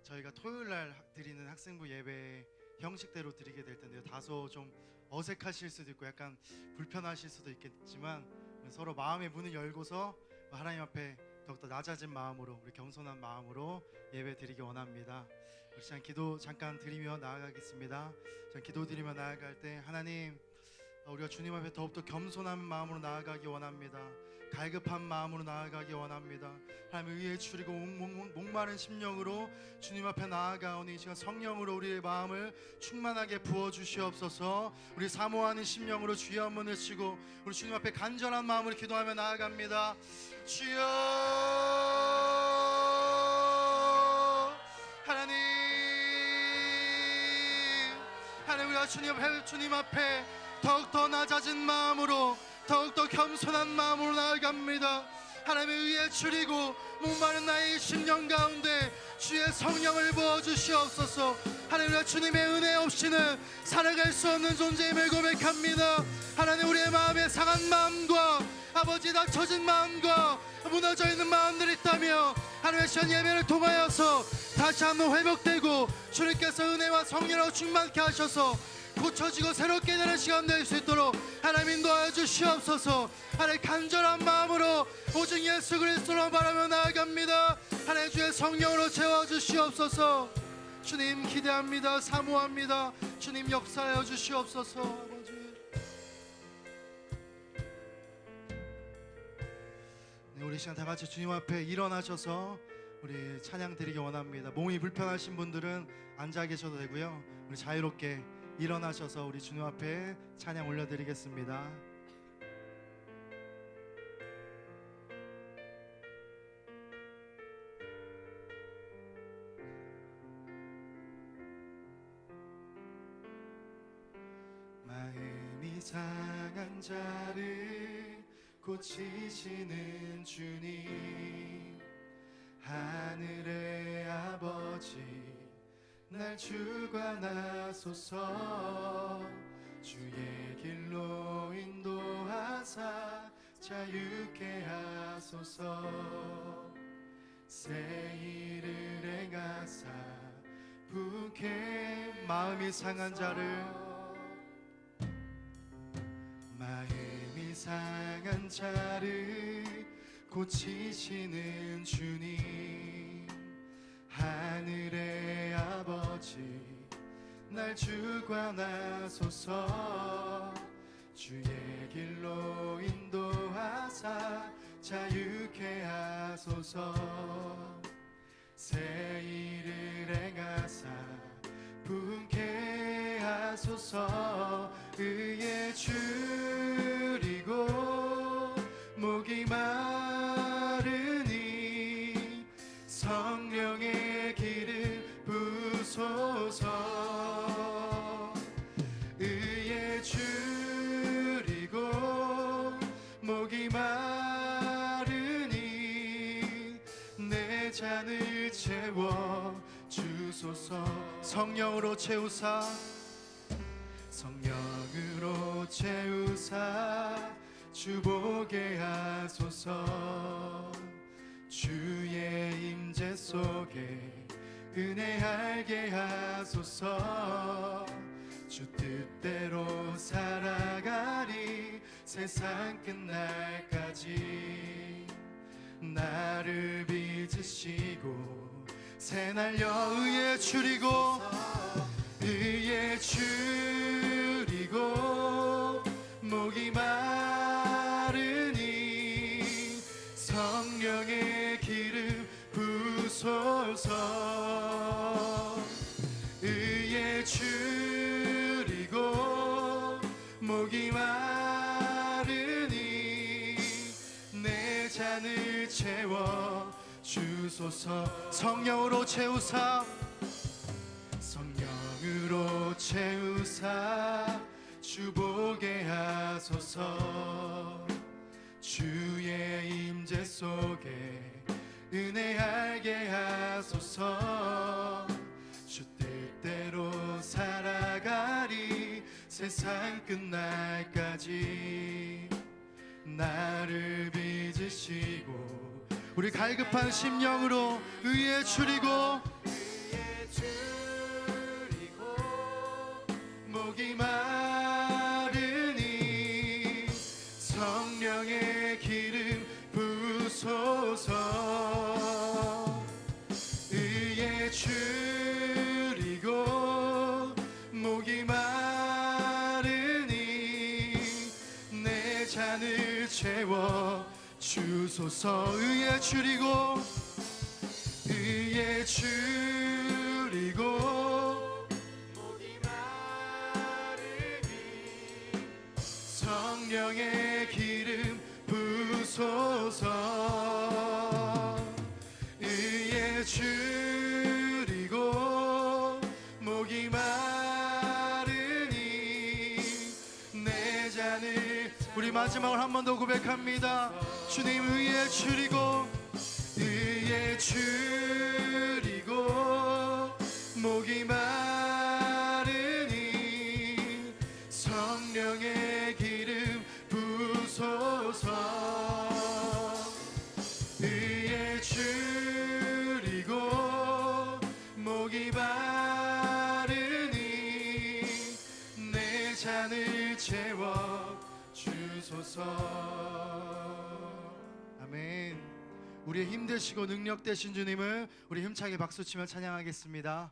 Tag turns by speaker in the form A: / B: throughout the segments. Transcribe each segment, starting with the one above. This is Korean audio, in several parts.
A: 저희가 토요일 날 드리는 학생부 예배 형식대로 드리게 될 텐데요. 다소 좀 어색하실 수도 있고 약간 불편하실 수도 있겠지만 서로 마음의 문을 열고서 하나님 앞에 더욱더 낮아진 마음으로, 우리 겸손한 마음으로 예배 드리기 원합니다. 우리 시간 기도 잠깐 드리며 나아가겠습니다. 전 기도 드리며 나아갈 때 하나님, 우리가 주님 앞에 더욱더 겸손한 마음으로 나아가기 원합니다. 갈급한 마음으로 나아가기 원합니다. 하나님 의에 추리고 목마른 심령으로 주님 앞에 나아가오니 이 시간 성령으로 우리의 마음을 충만하게 부어주시옵소서. 우리 사모하는 심령으로 주여 한번 외치고 우리 주님 앞에 간절한 마음으로 기도하며 나아갑니다. 주여 하나님, 우리가 주님 앞에 더욱더 낮아진 마음으로, 더욱더 겸손한 마음으로 나아갑니다. 하나님의 의에 추리고 목마른 나의 심령 가운데 주의 성령을 부어주시옵소서. 하나님, 주님의 은혜 없이는 살아갈 수 없는 존재임을 고백합니다. 하나님, 우리의 마음에 상한 마음과 아버지 닥쳐진 마음과 무너져 있는 마음들이 있다며 하나님의 시간 예배를 통하여서 다시 한번 회복되고 주님께서 은혜와 성령으로 충만케 하셔서 고쳐지고 새롭게 되는 시간 될 수 있도록 하나님 인도하여 주시옵소서. 하나님, 간절한 마음으로 오직 예수 그리스도로 바라며 나아갑니다. 하나님, 주의 성령으로 채워주시옵소서. 주님 기대합니다. 사모합니다. 주님 역사하여 주시옵소서. 아버지, 네, 우리 시간 다 같이 주님 앞에 일어나셔서 우리 찬양 드리기 원합니다. 몸이 불편하신 분들은 앉아 계셔도 되고요. 우리 자유롭게 일어나셔서 우리 주님 앞에 찬양 올려드리겠습니다. 마음이 상한 자를 고치시는 주님, 하늘의 아버지 날 주관하소서. 주의 길로 인도하사 자유케 하소서. 새 일을 행하사 부게 마음이 상한 자를, 마음이 상한 자를 고치시는 주님, 하늘의 아버지 날 주관하소서. 주의 길로 인도하사 자유케 하소서. 새 일을 행하사 분케 하소서. 의에 줄이고 목이 마르니 성령의 길을 부소서. 의에 줄이고 목이 마르니 내 잔을 채워 주소서. 성령으로 채우사, 성령으로 채우사 주보게 하소서. 주의 임재 속에 은혜 알게 하소서. 주 뜻대로 살아가리 세상 끝날까지. 나를 빚으시고 새 날려 의에 줄이고, 의에 줄이고 목이 마르니 성령의 기름 부소서. 의에 줄이고 목이 마르니 내 잔을 채워 주소서. 성령으로 채우사, 성령으로 채우사 주보게 하소서. 주의 임재 속에 은혜 알게 하소서. 주 뜻대로 살아가리 세상 끝날까지. 나를 빚으시고 우리 갈급한 심령으로 의에 추리고 의에 줄이고 목이 마르니 내 잔을 채워 주소서. 의에 줄이고 의에 줄이고 목이 마르니 성령의 기름 부소서. 의에 줄이고 목이 마르니 내 잔을. 우리 마지막으로 한 번 더 고백합니다. 주님 의에 줄이고 의에 줄이고 목이 마르니 성령의 기름 부소서. 의에 줄이고 목이 마르니 내 잔을 채워 주소서. 아멘. 우리의 힘되시고 능력되신 주님을 우리 힘차게 박수치며 찬양하겠습니다.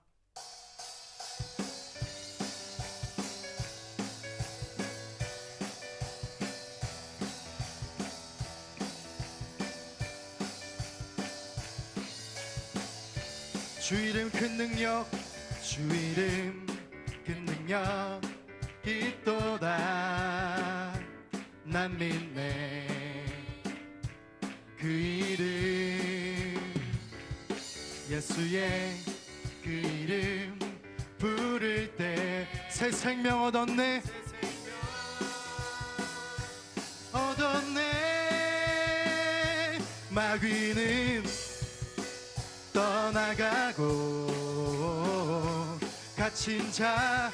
A: 주 이름 큰 능력, 주 이름 큰 능력 있도다. 난 믿네 그 이름. 예수의 그 이름 부를 때 새 생명 얻었네. 얻었네. 마귀는 떠나가고 갇힌 자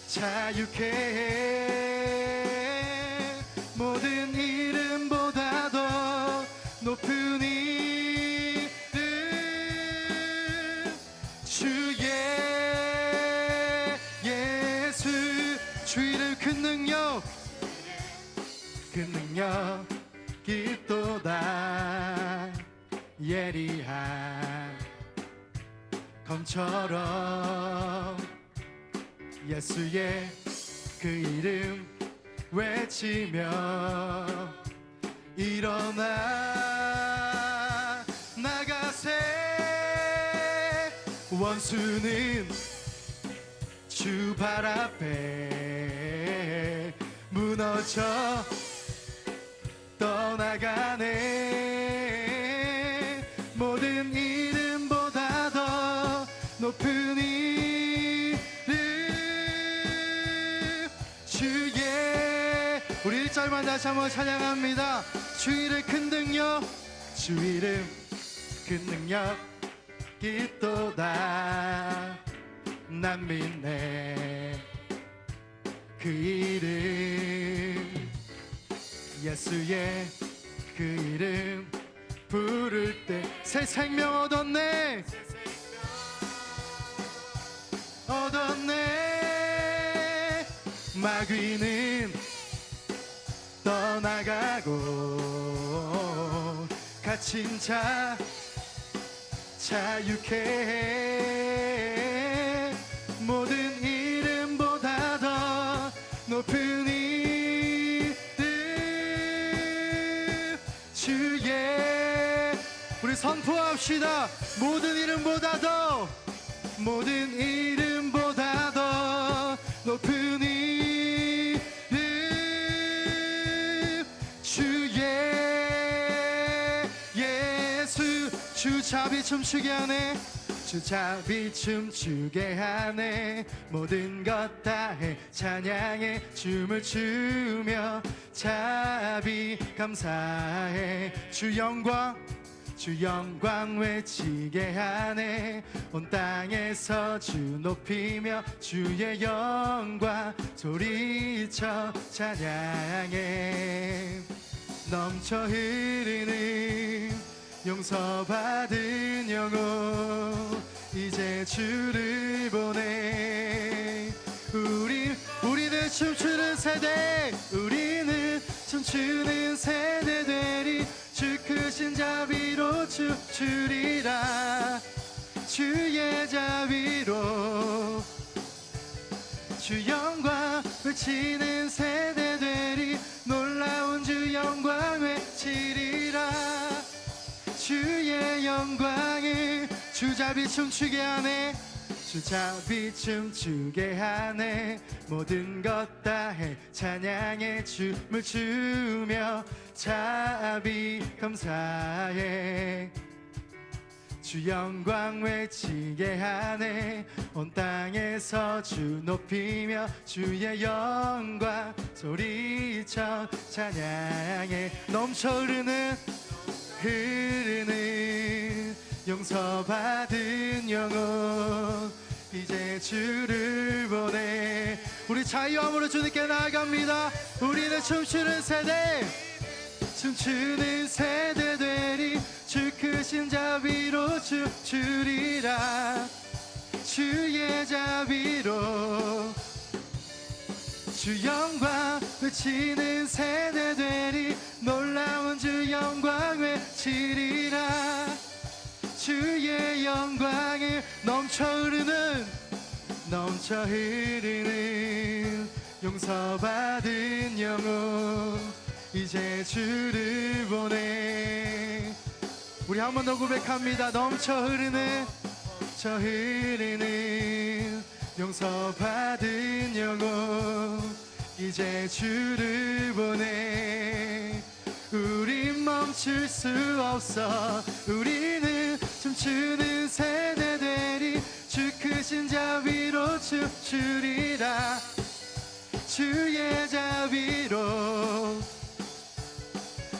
A: 자유케 해. 모든 이름보다 더 높은 이름 주의 예수. 주 이름 큰 능력 큰 능력 있도다. 예리한 검처럼 예수의 그 이름 외치며 일어나 나가세. 원수는 주 발 앞에 무너져 떠나가네. 모든 이름보다 더 높은 이름 주의. 우리 1절만 다시 한번 찬양합니다. 주 이름 큰 능력, 주 이름 큰 능력 있도다. 난 믿네 그 이름. 예수의 그 이름 부를 때 새 생명 얻었네. 얻었네. 마귀는 떠나가고 갇힌 자 자유케 해. 모든 이름보다 더 높은 이름 주의. 우리 선포합시다. 모든 이름보다 더 모든 이름보다 더 높은 이름 주의 예수. 주잡이 춤추게 하네. 주잡이 춤추게 하네. 모든 것 다해 찬양해. 춤을 추며 자비 감사해. 주 영광 외치게 하네. 온 땅에서 주 높이며 주의 영광 소리쳐 찬양해. 넘쳐 흐르는 용서받은 영혼 이제 주를 보내. 우리는 춤추는 세대. 우리는 춤추는 세대 되리. 주 크신 자비로 춤추리라. 주 영광 외치는 세대 되리 놀라운 주 영광 외치리라 주의 영광을 주잡이 춤추게 하네 주잡이 춤추게 하네 모든 것 다해 찬양의 춤을 추며 자비 감사해 주 영광 외치게 하네 온 땅에서 주 높이며 주의 영광 소리쳐 찬양해 넘쳐 흐르는 용서받은 영혼 이제 주를 보내 우리 자유함으로 주님께 나아갑니다 우리는 춤추는 세대 되리 주 크신 자비로 춤추리라 주의 자비로 주 영광 외치는 세대 되리 놀라운 주 영광 외치리라 주의 영광을 넘쳐 흐르는 용서받은 영혼 이제 주를 보내 우리 한 번 더 고백합니다 넘쳐 흐르는 용서받은 영혼 이제 주를 보내 우린 멈출 수 없어 우리는 춤추는 세대 되리 주 크신 자비로 춤추리라 주의 자비로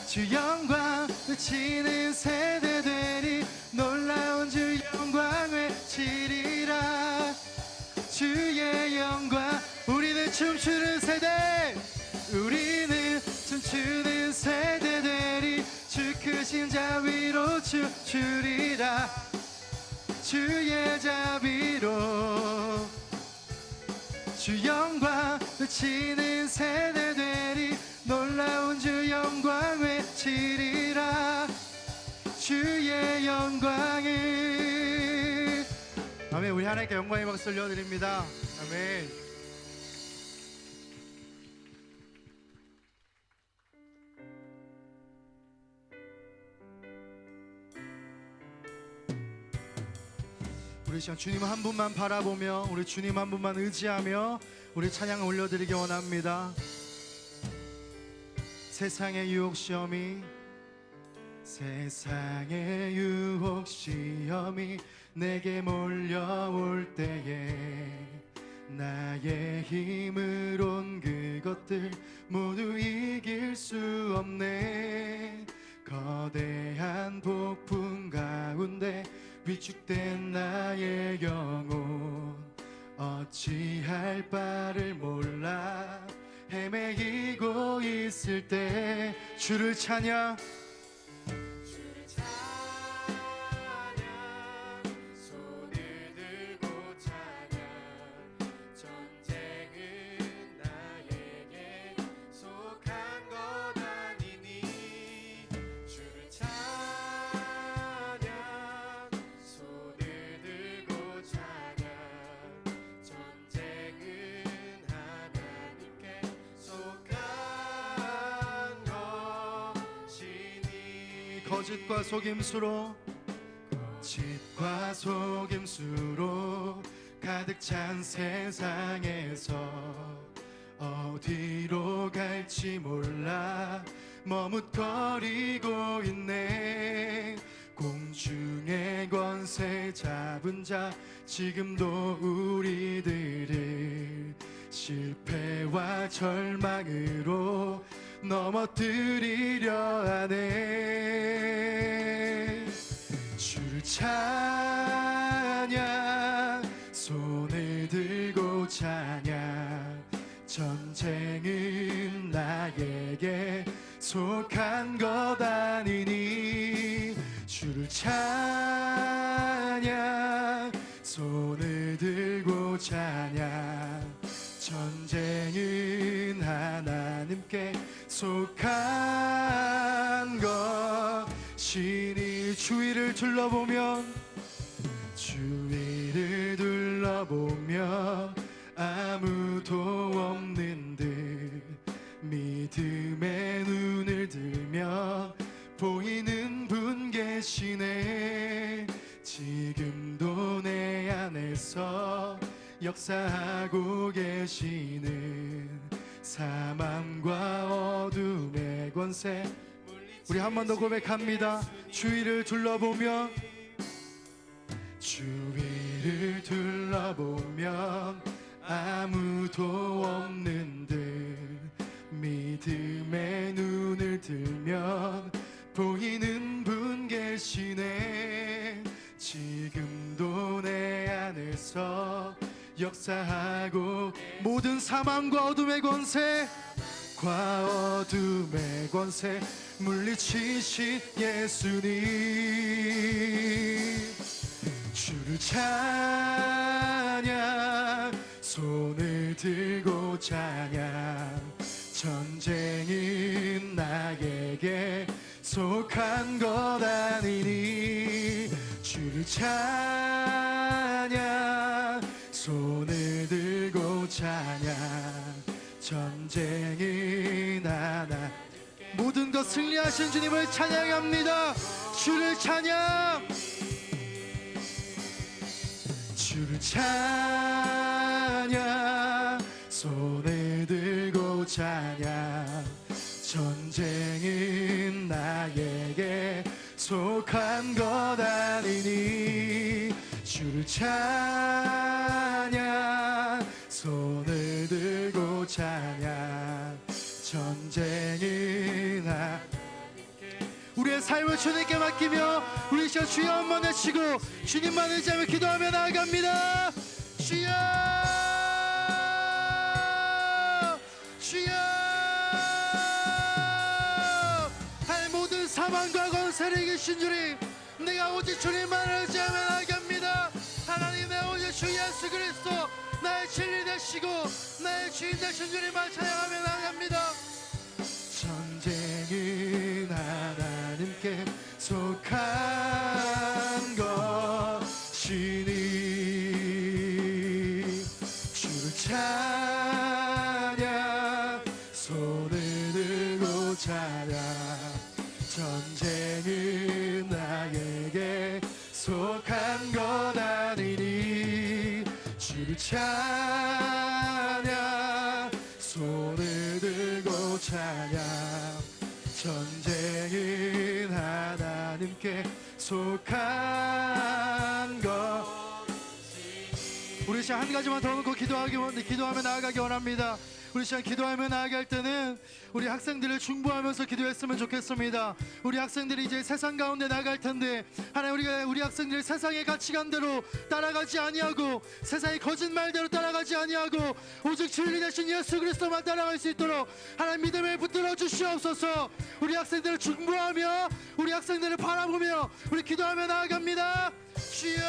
A: 주 영광 외치는 세대 되리 놀라운 주 영광 외치리라 주의 영광 우리는 춤추는 세대 되리 주 크신 자비로 춤추리라 주의 자비로 주 영광 외치는 세대 되리 놀라운 주 영광 외치리라 주의 영광을 아멘 우리 하나님께 영광의 박수 올려드립니다 아멘 우리 시간 주님 한 분만 바라보며 우리 주님 한 분만 의지하며 우리 찬양을 올려드리기 원합니다 세상의 유혹 시험이 내게 몰려올 때에 나의 힘으론 그것들 모두 이길 수 없네 거대한 폭풍 가운데 위축된 나의 영혼 어찌할 바를 몰라 헤매이고 있을 때 주를 찬양
B: 손을 들고 찬양 전쟁은 나에게 속한 것 아니니 주를 찬양 손을 들고 찬양 전쟁은 하나님께 속한 것이니
A: 거짓과 속임수로 가득 찬 세상에서 어디로 갈지 몰라 머뭇거리고 있네 공중의 권세 잡은 자 지금도 우리들을 실패와 절망으로 넘어뜨리려 하네 주를 찬양 손을 들고 찬양 전쟁은 나에게 속한 것 아니니 주를 찬양 손을 들고 찬양 전쟁은 하나님께 속한 것이니 주위를 둘러보면 아무 아무도 없는 듯 믿음의 눈을 들면 보이는 분 계시네. 지금도 내 안에서 역사하고 계시는 사망과 어둠의 권세. 우리 한 번 더 고백합니다. 주위를 둘러보면 주위를 둘러보면 아무도 없는 듯 믿음의 눈을 들면 보이는 분 계시네. 지금도 내 안에서 역사하고 모든 사망과 어둠의 권세 과 어둠의 권세 물리치신 예수님. 주를 찬양 손을 들고 찬양. 전쟁은 나에게 속한 것 아니니. 주를 찬양 손을 들고 찬양. 전쟁은 하나. 모든 것 승리하신 주님을 찬양합니다. 주를 찬양. 주를 찬양 손을 들고 찬양. 전쟁은 나에게 속한 것 아니니. 주를 찬양 손을 들고 찬양. 전쟁은 우리의 삶을 주님께 맡기며 우리 시간 주여 한번 외치고 주님만 의지하며 기도하며 나아갑니다. 주여 주여. 하나님 모든 사망과 권세를 이기신 주님, 내가 오직 주님만 의지하며 나아갑니다. 하나님 내 오직 주 예수 그리스도 나의 진리 되시고 나의 주인 되신 주님만 찬양하며 나아갑니다. 전쟁은 하나님께 속한 것이니. 주를 찬양 손을 들고 찬양. 전쟁은 나에게 속한 것 아니니. 주를 찬양 손을 들고 찬양. 전쟁은 하나님께 속한 것. 우리 시간 한 가지만 더 놓고 기도하며 나아가기 원합니다. 우리 시간 기도하며 나아갈 때는 우리 학생들을 중보하면서 기도했으면 좋겠습니다. 우리 학생들이 이제 세상 가운데 나갈 텐데 하나님 우리가 우리 학생들이 세상의 가치관대로 따라가지 아니하고 세상의 거짓말대로 따라가지 아니하고 오직 진리 되신 예수 그리스도만 따라갈 수 있도록 하나님 믿음을 붙들어 주시옵소서. 우리 학생들을 중보하며 우리 학생들을 바라보며 우리 기도하며 나아갑니다. 주여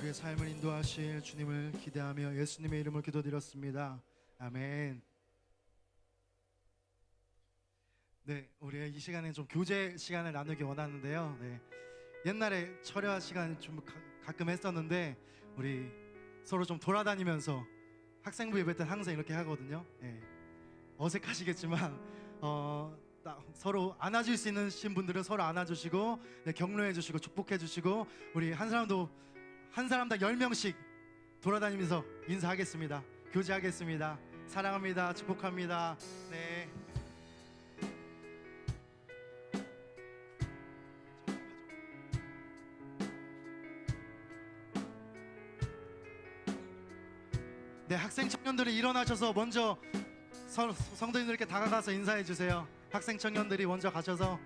A: 우리의 삶을 인도하실 주님을 기대하며 예수님의 이름으로 기도드렸습니다. 아멘. 네, 우리 이 시간에 좀 교제 시간을 나누기 원하는데요. 네, 옛날에 철야 시간 좀 가끔 했었는데 우리 서로 좀 돌아다니면서 학생부 예배 때 항상 이렇게 하거든요. 네, 어색하시겠지만 서로 안아줄 수 있는 분들은 서로 안아주시고, 네, 격려해주시고 축복해주시고, 우리 한 사람당 10명씩 돌아다니면서 인사하겠습니다. 교제하겠습니다. 사랑합니다. 축복합니다. 네. 네, 학생 청년들이 일어나셔서 먼저 성도님들께 다가가서 인사해 주세요. 학생 청년들이 먼저 가셔서.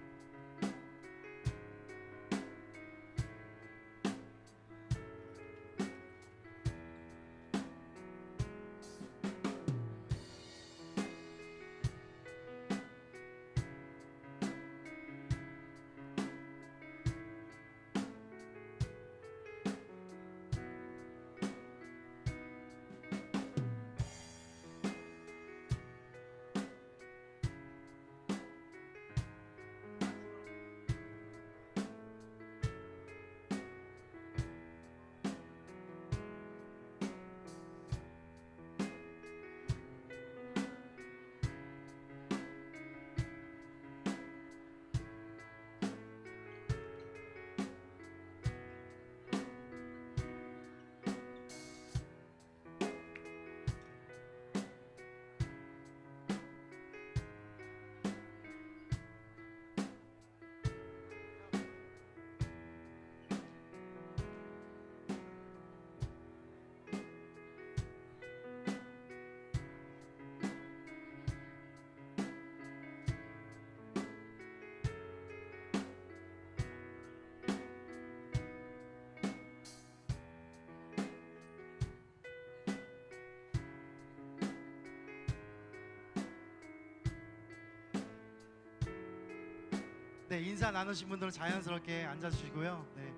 A: 네, 인사 나누신 분들은 자연스럽게 앉아주시고요. 네.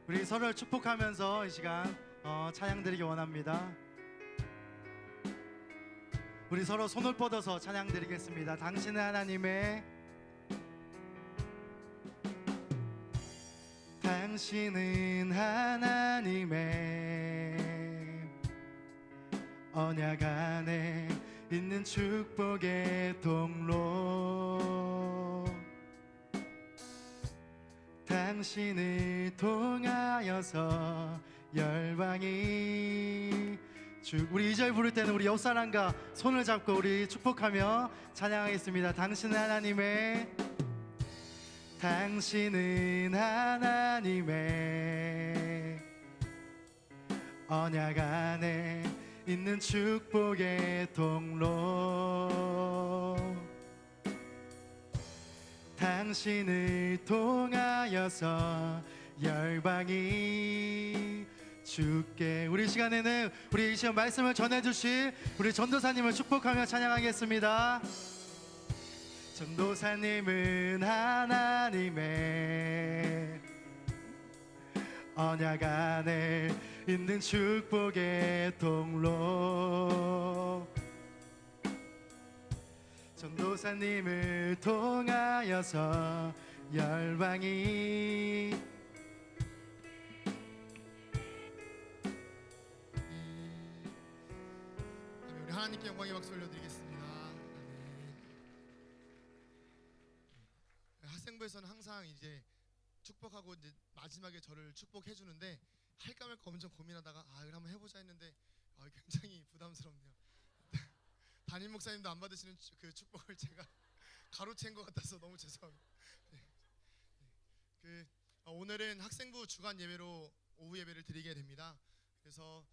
A: 우리 서로를 축복하면서 이 시간 찬양 드리기 원합니다. 우리 서로 손을 뻗어서 찬양 드리겠습니다. 당신은 하나님의, 당신은 하나님의 언약 안에 있는 축복의 통로, 당신을 통하여서 열방이 우리 2절 부를 때는 우리 옆사람과 손을 잡고 우리 축복하며 찬양하겠습니다. 당신은 하나님의, 당신은 하나님의 언약 안에 있는 축복의 통로, 당신을 통하여서 열방이 주께. 우리 시간에는 우리 이 시간 말씀을 전해주실 우리 전도사님을 축복하며 찬양하겠습니다. 전도사님은 하나님의 언약 안에 있는 축복의 통로, 전도사님을 통하여서 열방이
B: 우리 하나님께 영광의 박수 올려드리겠습니다. 학생부에서는 항상 이제 축복하고 이제 마지막에 저를 축복해 주는데 할까 말까 엄청 고민하다가 이걸 한번 해보자 했는데 굉장히 부담스럽네요. 담임 목사님도 안 받으시는 그 축복을 제가 가로챈 것 같아서 너무 죄송합니다. 오늘은 학생부 주간 예배로 오후 예배를 드리게 됩니다. 그래서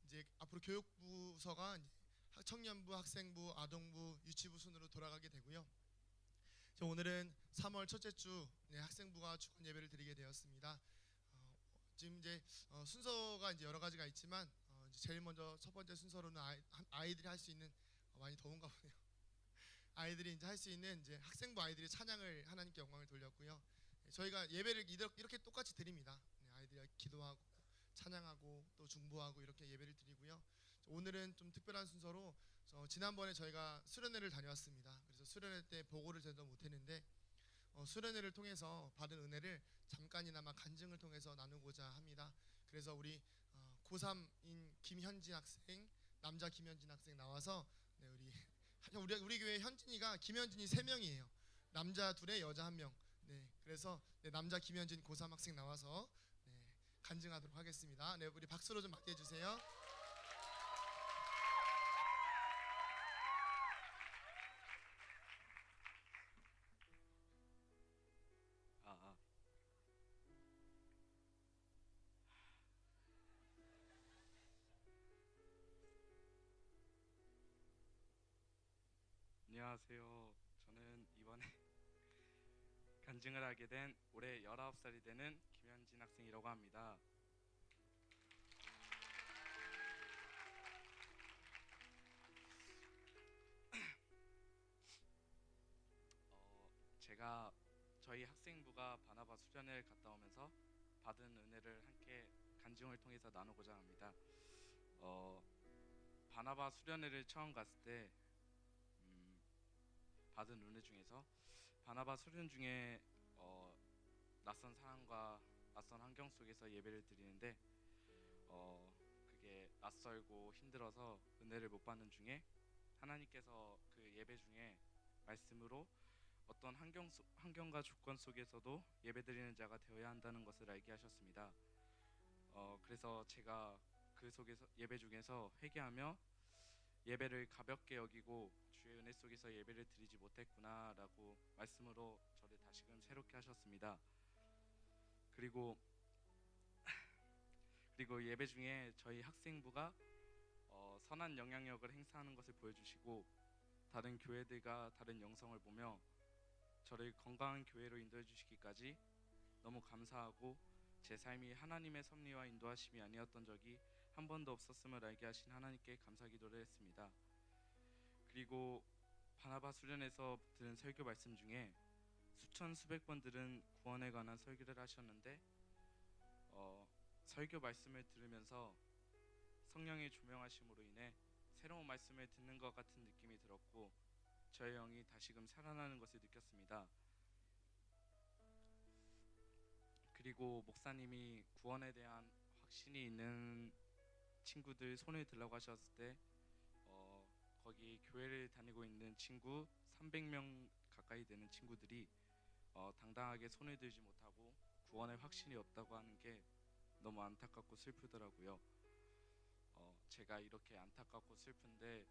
B: 이제 앞으로 교육부서가 청년부, 학생부, 아동부, 유치부 순으로 돌아가게 되고요. 오늘은 3월 첫째 주 학생부가 주간 예배를 드리게 되었습니다. 지금 이제 순서가 이제 여러 가지가 있지만 이제 제일 먼저 첫 번째 순서로는 아이들이 할 수 있는 많이 더운가 보네요. 아이들이 이제 할 수 있는 이제 학생부 아이들이 찬양을 하나님께 영광을 돌렸고요. 저희가 예배를 이렇게 똑같이 드립니다. 아이들이 기도하고 찬양하고 또 중보하고 이렇게 예배를 드리고요. 오늘은 좀 특별한 순서로 지난번에 저희가 수련회를 다녀왔습니다. 그래서 수련회 때 보고를 제대로 못했는데 수련회를 통해서 받은 은혜를 잠깐이나마 간증을 통해서 나누고자 합니다. 그래서 우리 고3인 김현진 학생, 남자 김현진 학생 나와서 우리 우리 교회 현진이가 김현진이 3명이에요. 남자 2에 여자 1명. 네, 그래서 네, 남자 김현진 고3 학생 나와서 네, 간증하도록 하겠습니다. 네, 우리 박수로 좀 맞이해 주세요.
C: 아, 아. 안녕하세요. 저는 이번에 간증을 하게 된 올해 19살이 되는 김현진 학생이라고 합니다. 제가 저희 학생부가 바나바 수련회를 갔다 오면서 받은 은혜를 함께 간증을 통해서 나누고자 합니다. 바나바 수련회를 처음 갔을 때 받은 은혜 중에서 바나바 수련 중에 낯선 사람과 낯선 환경 속에서 예배를 드리는데 그게 낯설고 힘들어서 은혜를 못 받는 중에 하나님께서 그 예배 중에 말씀으로 어떤 환경과 조건 속에서도 예배드리는 자가 되어야 한다는 것을 알게 하셨습니다. 그래서 제가 그 속에서 예배 중에서 회개하며 예배를 가볍게 여기고 주의 은혜 속에서 예배를 드리지 못했구나라고 말씀으로 저를 다시금 새롭게 하셨습니다. 그리고 예배 중에 저희 학생부가 선한 영향력을 행사하는 것을 보여주시고 다른 교회들과 다른 영성을 보며 저를 건강한 교회로 인도해 주시기까지 너무 감사하고 제 삶이 하나님의 섭리와 인도하심이 아니었던 적이 한 번도 없었음을 알게 하신 하나님께 감사기도를 했습니다. 그리고 바나바 수련에서 들은 설교 말씀 중에 수천 수백 번 들은 구원에 관한 설교를 하셨는데 설교 말씀을 들으면서 성령의 조명하심으로 인해 새로운 말씀을 듣는 것 같은 느낌이 들었고 저의 영이 다시금 살아나는 것을 느꼈습니다. 그리고 목사님이 구원에 대한 확신이 있는 친구들 손을 들라고 하셨을 때 거기 교회를 다니고 있는 친구 300명 가까이 되는 친구들이 당당하게 손을 들지 못하고 구원의 확신이 없다고 하는 게 너무 안타깝고 슬프더라고요. 제가 이렇게 안타깝고 슬픈데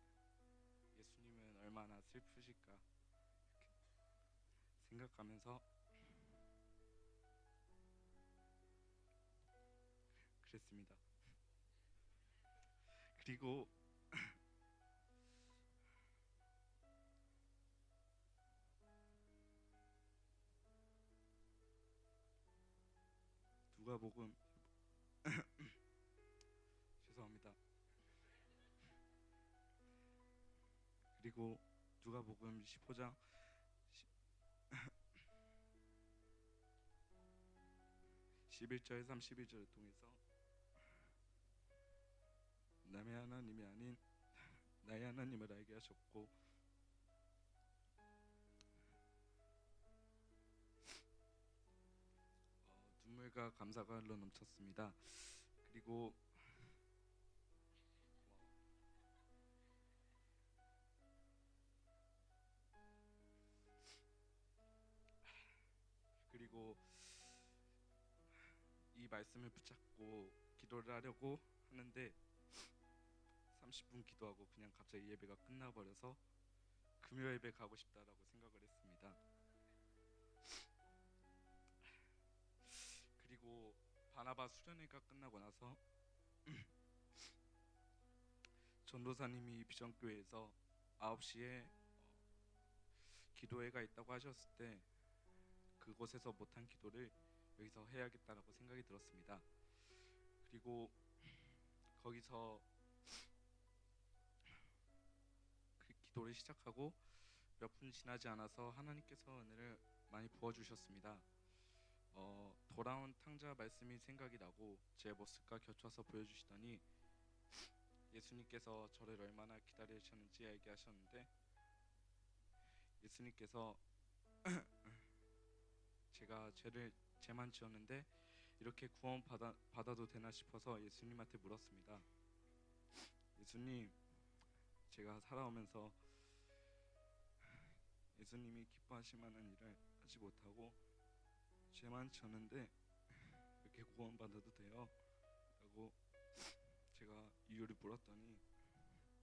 C: 예수님은 얼마나 슬프실까 생각하면서 그랬습니다. 그리고 누가복음 죄송합니다. 그리고 누가복음 15장 11절 31절을 통해서 남의 하나님이 아닌 나의 하나님을 알게 하셨고 눈물과 감사가 흘러 넘쳤습니다. 그리고 이 말씀을 붙잡고 기도를 하려고 하는데 30분 기도하고 그냥 갑자기 예배가 끝나버려서 금요 예배 가고 싶다라고 생각을 했습니다. 그리고 바나바 수련회가 끝나고 나서 전도사님이 비전교회에서 9시에 기도회가 있다고 하셨을 때 그곳에서 못한 기도를 여기서 해야겠다라고 생각이 들었습니다. 그리고 거기서 그 기도를 시작하고 몇 분 지나지 않아서 하나님께서 은혜를 많이 부어주셨습니다. 돌아온 탕자 말씀이 생각이 나고 제 모습과 겹쳐서 보여주시더니 예수님께서 저를 얼마나 기다리셨는지 알게 하셨는데 예수님께서 제가 죄를 죄만 지었는데 이렇게 구원 받아도 되나 싶어서 예수님한테 물었습니다. 예수님, 제가 살아오면서 예수님이 기뻐하실 만한 일을 하지 못하고 죄만 졌는데 이렇게 구원받아도 돼요? 라고 제가 이유를 물었더니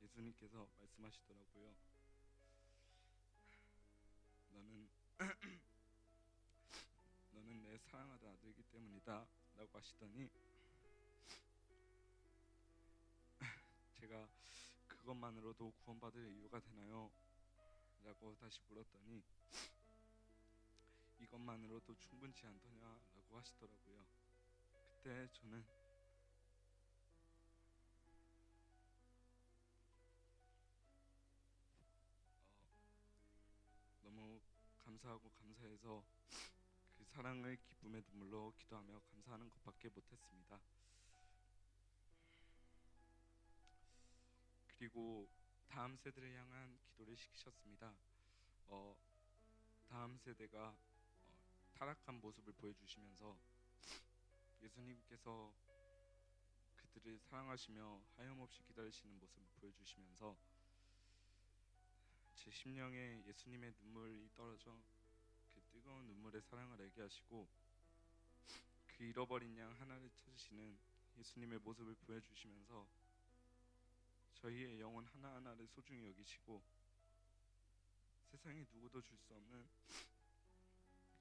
C: 예수님께서 말씀하시더라고요. 너는 너는 내 사랑하는 아들이기 때문이다 라고 하시더니 제가 그것만으로도 구원받을 이유가 되나요? 라고 다시 물었더니 이것만으로도 충분치 않더냐 라고 하시더라고요. 그때 저는 너무 감사하고 감사해서 그 사랑을 기쁨의 눈물로 기도하며 감사하는 것밖에 못했습니다. 그리고 다음 세대를 향한 기도를 시키셨습니다. 다음 세대가 타락한 모습을 보여주시면서 예수님께서 그들을 사랑하시며 하염없이 기다리시는 모습을 보여주시면서 제 심령에 예수님의 눈물이 떨어져 그 뜨거운 눈물의 사랑을 알게 하시고 그 잃어버린 양 하나를 찾으시는 예수님의 모습을 보여주시면서 저희의 영혼 하나하나를 소중히 여기시고 세상에 누구도 줄 수 없는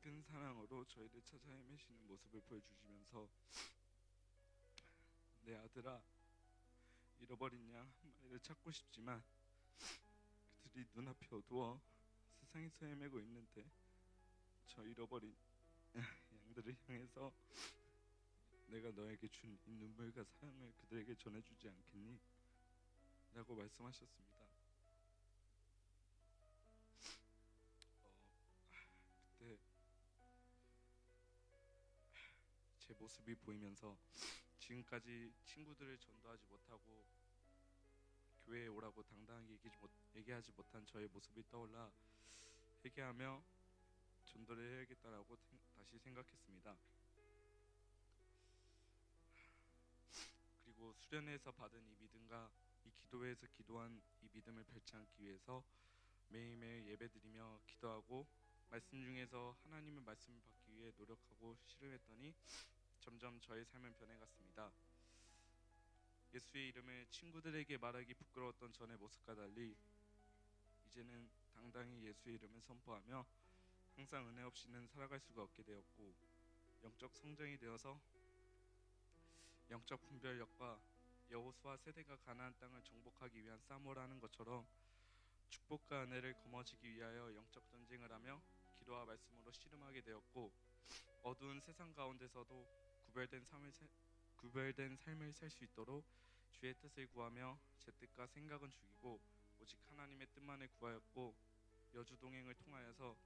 C: 큰 사랑으로 저희를 찾아 헤매시는 모습을 보여주시면서 내 아들아, 잃어버린 양 한 마리를 찾고 싶지만 그들이 눈앞에 어두워 세상에서 헤매고 있는데 저 잃어버린 양들을 향해서 내가 너에게 준 이 눈물과 사랑을 그들에게 전해주지 않겠니? 라고 말씀하셨습니다. 그때 제 모습이 보이면서 지금까지 친구들을 전도하지 못하고 교회에 오라고 당당하게 얘기하지 못한 저의 모습이 떠올라 회개하며 전도를 해야겠다라고 다시 생각했습니다. 그리고 수련회에서 받은 이 믿음과 이 기도회에서 기도한 이 믿음을 펼치 않기 위해서 매일매일 예배드리며 기도하고 말씀 중에서 하나님의 말씀을 받기 위해 노력하고 씨름했더니 점점 저의 삶은 변해갔습니다. 예수의 이름을 친구들에게 말하기 부끄러웠던 전의 모습과 달리 이제는 당당히 예수의 이름을 선포하며 항상 은혜 없이는 살아갈 수가 없게 되었고 영적 성장이 되어서 영적 분별력과 여호수아 세대가 가나안 땅을 정복하기 위한 싸움을 하는 것처럼 축복과 은혜를 거머쥐기 위하여 영적 전쟁을 하며 기도와 말씀으로 씨름하게 되었고 어두운 세상 가운데서도 구별된 삶을 살 수 있도록 주의 뜻을 구하며 제 뜻과 생각은 죽이고 오직 하나님의 뜻만을 구하였고 여주 동행을 통하여서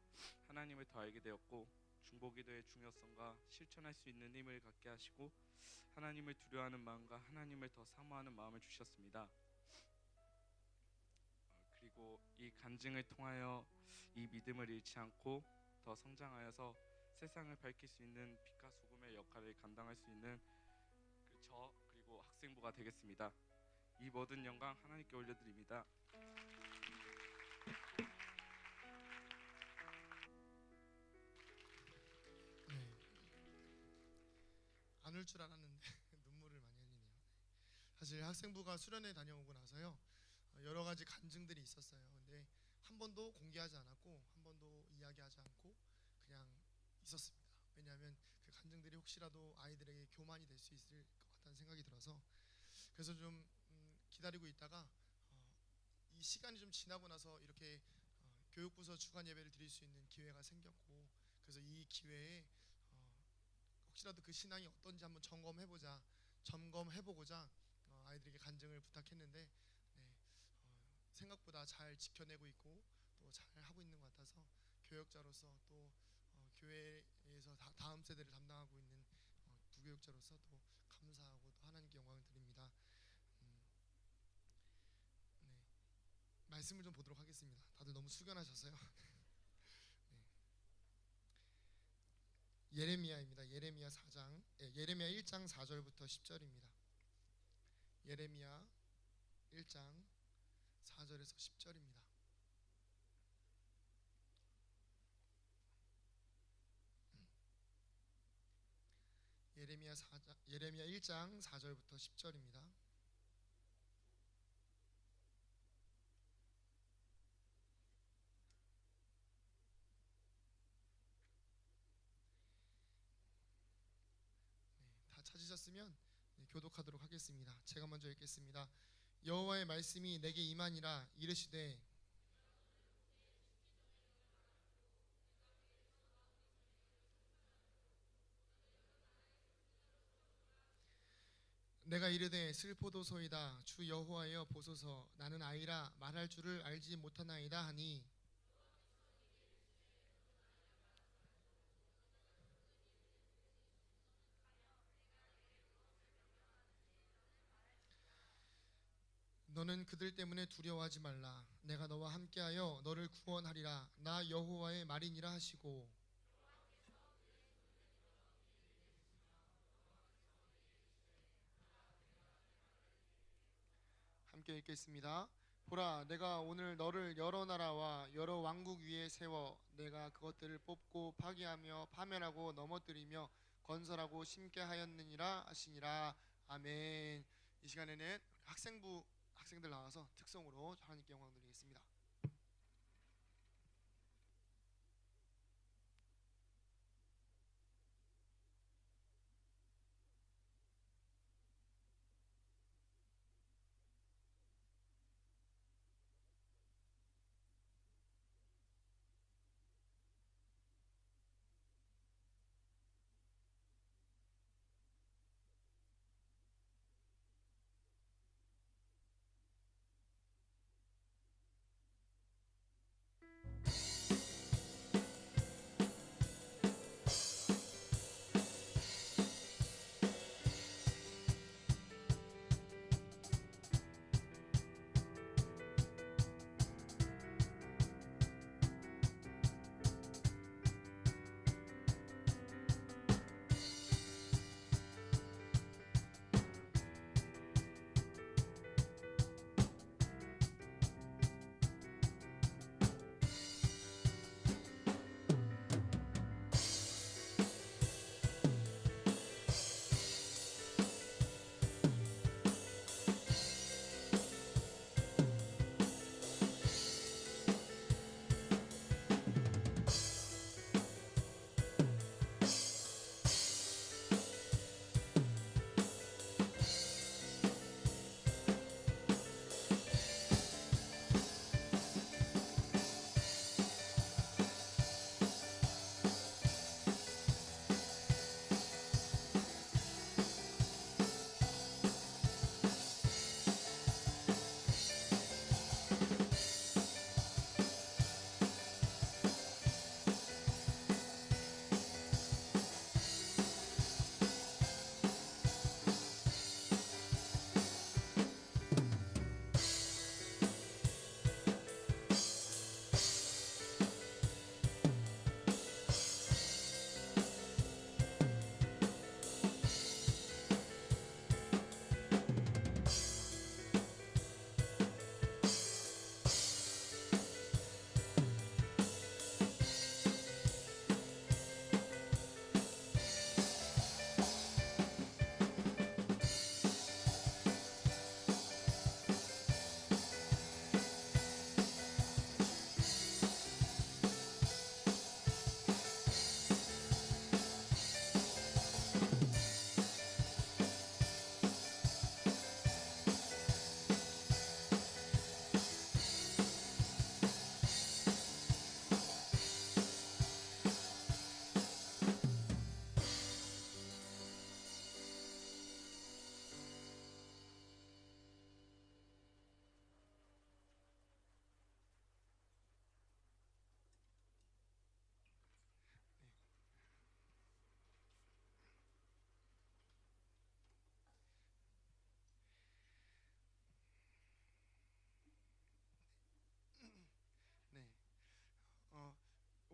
C: 하나님을 더 알게 되었고 중보기도의 중요성과 실천할 수 있는 힘을 갖게 하시고 하나님을 두려워하는 마음과 하나님을 더 사모하는 마음을 주셨습니다. 그리고 이 간증을 통하여 이 믿음을 잃지 않고 더 성장하여서 세상을 밝힐 수 있는 빛과 소금의 역할을 감당할 수 있는 저 그리고 학생부가 되겠습니다. 이 모든 영광 하나님께 올려드립니다.
B: 네. 안 울 줄 알았는데 눈물을 많이 흘리네요. 사실 학생부가 수련회 다녀오고 나서요 여러 가지 간증들이 있었어요. 근데 한 번도 공개하지 않았고 한 번도 이야기하지 않고 그냥 있었습니다. 왜냐하면 그 간증들이 혹시라도 아이들에게 교만이 될 수 있을 것 같다는 생각이 들어서 그래서 좀 기다리고 있다가 이 시간이 좀 지나고 나서 이렇게 교육부서 주간 예배를 드릴 수 있는 기회가 생겼고 그래서 이 기회에 혹시라도 그 신앙이 어떤지 한번 점검해보고자 아이들에게 간증을 부탁했는데 네, 생각보다 잘 지켜내고 있고 또 잘 하고 있는 것 같아서 교역자로서 또 교회에서 다음 세대를 담당하고 있는 부교육자로서 또 감사하고 또 하나님께 영광을 드립니다. 네, 말씀을 좀 보도록 하겠습니다. 다들 너무 숙연하셔서요. 네. 예레미야입니다. 예레미야 4장, 예레미야 1장 4절부터 10절입니다. 예레미야 1장 4절에서 10절입니다. 예레미야 1장 4절부터 10절입니다. 다 찾으셨으면 교독하도록 하겠습니다. 제가 먼저 읽겠습니다. 여호와의 말씀이 내게 임하니라. 이르시되 내가 이르되 슬포도소이다. 주 여호와여 보소서. 나는 아이라 말할 줄을 알지 못하나이다 하니 너는 그들 때문에 두려워하지 말라. 내가 너와 함께하여 너를 구원하리라. 나 여호와의 말이니라 하시고 함께 읽겠습니다. 보라, 내가 오늘 너를 여러 나라와 여러 왕국 위에 세워 내가 그것들을 뽑고 파괴하며 파멸하고 넘어뜨리며 건설하고 심게 하였느니라 하시니라. 아멘. 이 시간에는 학생부 학생들 나와서 특성으로 하나님께 영광 드리겠습니다. 네.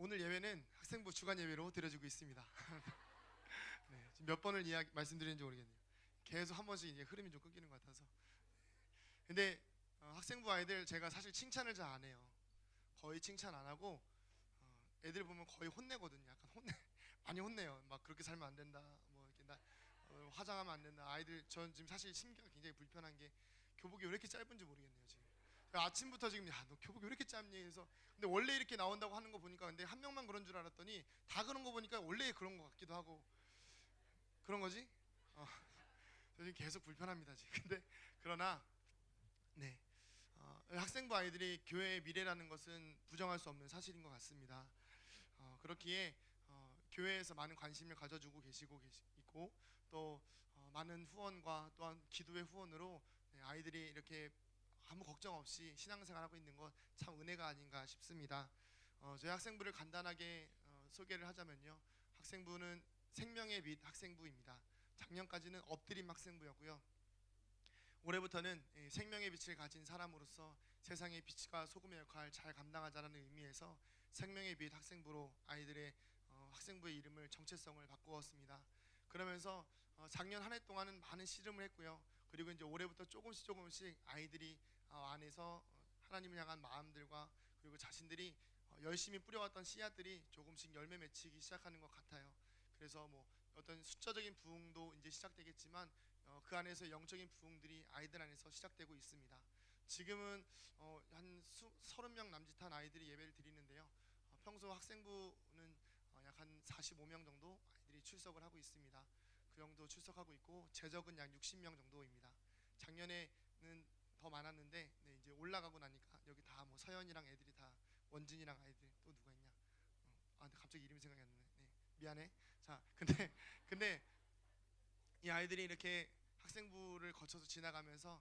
B: 오늘 예배는 학생부 주간 예배로 드려지고 있습니다. 네, 지금 몇 번을 말씀드리는지 모르겠네요. 계속 한 번씩 이제 흐름이 좀 끊기는 것 같아서. 근데 학생부 아이들 제가 사실 칭찬을 잘 안 해요. 거의 칭찬 안 하고 애들 보면 거의 혼내거든요. 약간 혼내 많이 혼내요. 막 그렇게 살면 안 된다. 뭐 이렇게 화장하면 안 된다. 아이들 전 지금 사실 심기가 굉장히 불편한 게 교복이 왜 이렇게 짧은지 모르겠네요 지금. 아침부터 지금 야 너 교복이 왜 이렇게 짧니 해서 근데 원래 이렇게 나온다고 하는 거 보니까 근데 한 명만 그런 줄 알았더니 다 그런 거 보니까 원래 그런 거 같기도 하고 그런 거지? 저 지금 계속 불편합니다 지금. 근데 그러나 네 학생부 아이들이 교회의 미래라는 것은 부정할 수 없는 사실인 것 같습니다. 그렇기에 교회에서 많은 관심을 가져주고 있고 또 많은 후원과 또한 기도의 후원으로 네, 아이들이 이렇게 아무 걱정 없이 신앙생활하고 있는 것 참 은혜가 아닌가 싶습니다. 저희 학생부를 간단하게 소개를 하자면요. 학생부는 생명의 빛 학생부입니다. 작년까지는 엎드림 학생부였고요. 올해부터는 생명의 빛을 가진 사람으로서 세상의 빛과 소금의 역할 잘 감당하자라는 의미에서 생명의 빛 학생부로 아이들의 학생부의 이름을 정체성을 바꾸었습니다. 그러면서 작년 한 해 동안은 많은 씨름을 했고요. 그리고 이제 올해부터 조금씩 아이들이 안에서 하나님을 향한 마음들과 그리고 자신들이 열심히 뿌려왔던 씨앗들이 조금씩 열매 맺히기 시작하는 것 같아요. 그래서 뭐 어떤 숫자적인 부흥도 이제 시작되겠지만 그 안에서 영적인 부흥들이 아이들 안에서 시작되고 있습니다. 지금은 한 30명 남짓한 아이들이 예배를 드리는데요. 평소 학생부는 약 한 45명 정도 아이들이 출석을 하고 있습니다. 그 정도 출석하고 있고 재적은 약 60명 정도입니다. 작년에는 더 많았는데 네, 이제 올라가고 나니까 여기 다 뭐 서연이랑 애들이 다 원진이랑 아이들 또 누가 있냐? 근데 갑자기 이름이 생각이 안 나네. 네, 미안해. 자, 근데 이 아이들이 이렇게 학생부를 거쳐서 지나가면서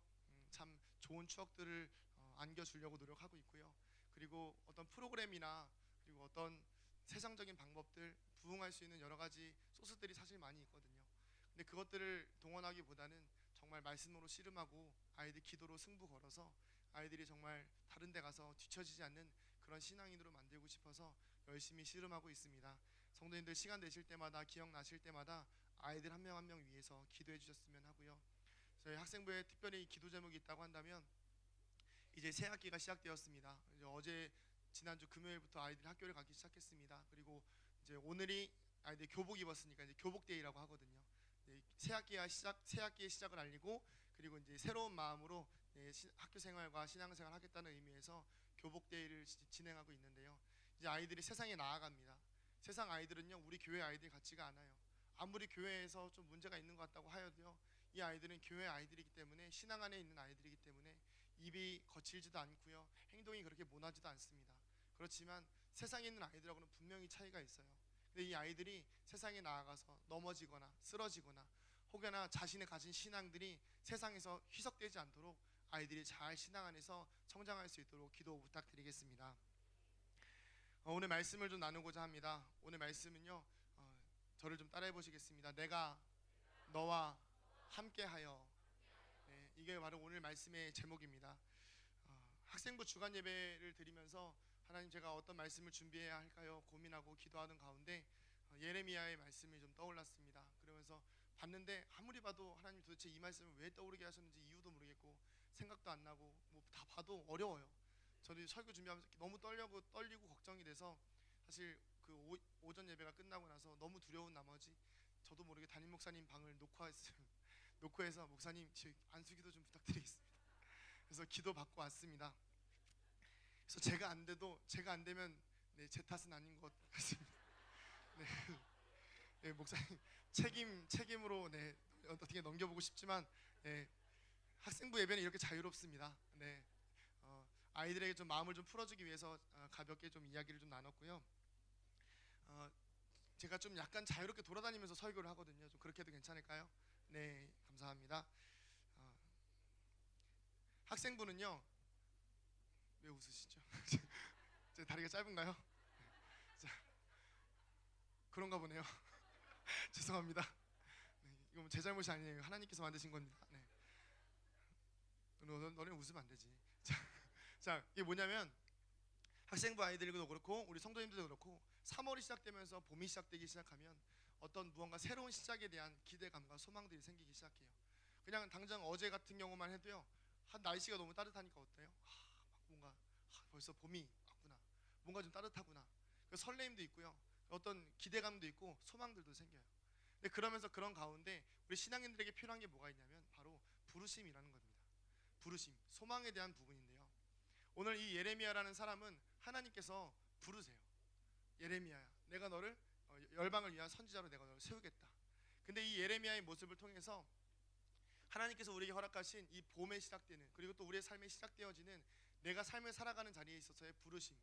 B: 참 좋은 추억들을 안겨주려고 노력하고 있고요. 그리고 어떤 프로그램이나 그리고 어떤 세상적인 방법들 부응할 수 있는 여러 가지 소스들이 사실 많이 있거든요. 근데 그것들을 동원하기보다는 정말 말씀으로 씨름하고 아이들 기도로 승부 걸어서 아이들이 정말 다른 데 가서 뒤처지지 않는 그런 신앙인으로 만들고 싶어서 열심히 씨름하고 있습니다. 성도님들 시간 되실 때마다 기억나실 때마다 아이들 한 명 한 명 위해서 기도해 주셨으면 하고요. 저희 학생부에 특별히 기도 제목이 있다고 한다면 이제 새 학기가 시작되었습니다. 이제 어제 지난주 금요일부터 아이들이 학교를 가기 시작했습니다. 그리고 이제 오늘이 아이들 교복 입었으니까 이제 교복데이라고 하거든요. 새 학기의 시작을 알리고 그리고 이제 새로운 마음으로 학교 생활과 신앙생활 하겠다는 의미에서 교복데이를 진행하고 있는데요. 이제 아이들이 세상에 나아갑니다. 세상 아이들은요 우리 교회 아이들 같지가 않아요. 아무리 교회에서 좀 문제가 있는 것 같다고 하여도요 이 아이들은 교회 아이들이기 때문에 신앙 안에 있는 아이들이기 때문에 입이 거칠지도 않고요 행동이 그렇게 모나지도 않습니다. 그렇지만 세상에 있는 아이들하고는 분명히 차이가 있어요. 근데 이 아이들이 세상에 나아가서 넘어지거나 쓰러지거나 혹여나 자신의 가진 신앙들이 세상에서 희석되지 않도록 아이들이 잘 신앙 안에서 성장할 수 있도록 기도 부탁드리겠습니다. 오늘 말씀을 좀 나누고자 합니다. 오늘 말씀은요 저를 좀 따라해 보시겠습니다. 내가 너와 함께하여. 네, 이게 바로 오늘 말씀의 제목입니다. 학생부 주간 예배를 드리면서 하나님 제가 어떤 말씀을 준비해야 할까요? 고민하고 기도하는 가운데 예레미야의 말씀이 좀 떠올랐습니다. 그러면서 봤는데 아무리 봐도 하나님 도대체 이 말씀을 왜 떠오르게 하셨는지 이유도 모르겠고 생각도 안 나고 뭐 다 봐도 어려워요. 저도 설교 준비하면서 너무 떨리고 걱정이 돼서 사실 그 오전 예배가 끝나고 나서 너무 두려운 나머지 저도 모르게 담임 목사님 방을 녹화해서 목사님 안수기도 좀 부탁드리겠습니다. 그래서 기도 받고 왔습니다. 그래서 제가 안 되면 네, 제 탓은 아닌 것 같습니다. 네, 네 목사님 책임으로 네, 어떻게 넘겨보고 싶지만 네, 학생부 예배는 이렇게 자유롭습니다. 네, 아이들에게 좀 마음을 좀 풀어주기 위해서 가볍게 좀 이야기를 좀 나눴고요. 제가 좀 약간 자유롭게 돌아다니면서 설교를 하거든요. 좀 그렇게 해도 괜찮을까요? 네, 감사합니다. 학생부는요. 왜 웃으시죠? 제 다리가 짧은가요? 자, 그런가 보네요. 죄송합니다. 네, 이건 제 잘못이 아니에요. 하나님께서 만드신 겁니다. 네. 너네 웃으면 안 되지. 자, 이게 뭐냐면 학생부 아이들도 그렇고 우리 성도님들도 그렇고 3월이 시작되면서 봄이 시작하면 어떤 무언가 새로운 시작에 대한 기대감과 소망들이 생기기 시작해요. 그냥 당장 어제 같은 경우만 해도요. 날씨가 너무 따뜻하니까 어때요? 뭔가 벌써 봄이 왔구나. 뭔가 좀 따뜻하구나. 설레임도 있고요. 어떤 기대감도 있고 소망들도 생겨요. 근데 그러면서 그런 가운데 우리 신앙인들에게 필요한 게 뭐가 있냐면 바로 부르심이라는 겁니다. 부르심, 소망에 대한 부분인데요. 오늘 이 예레미야라는 사람은 하나님께서 부르세요. 예레미야야, 내가 너를 열방을 위한 선지자로 내가 너를 세우겠다. 근데 이 예레미야의 모습을 통해서 하나님께서 우리에게 허락하신 이 봄에 시작되는, 그리고 또 우리의 삶에 시작되어지는 내가 삶을 살아가는 자리에 있어서의 부르심,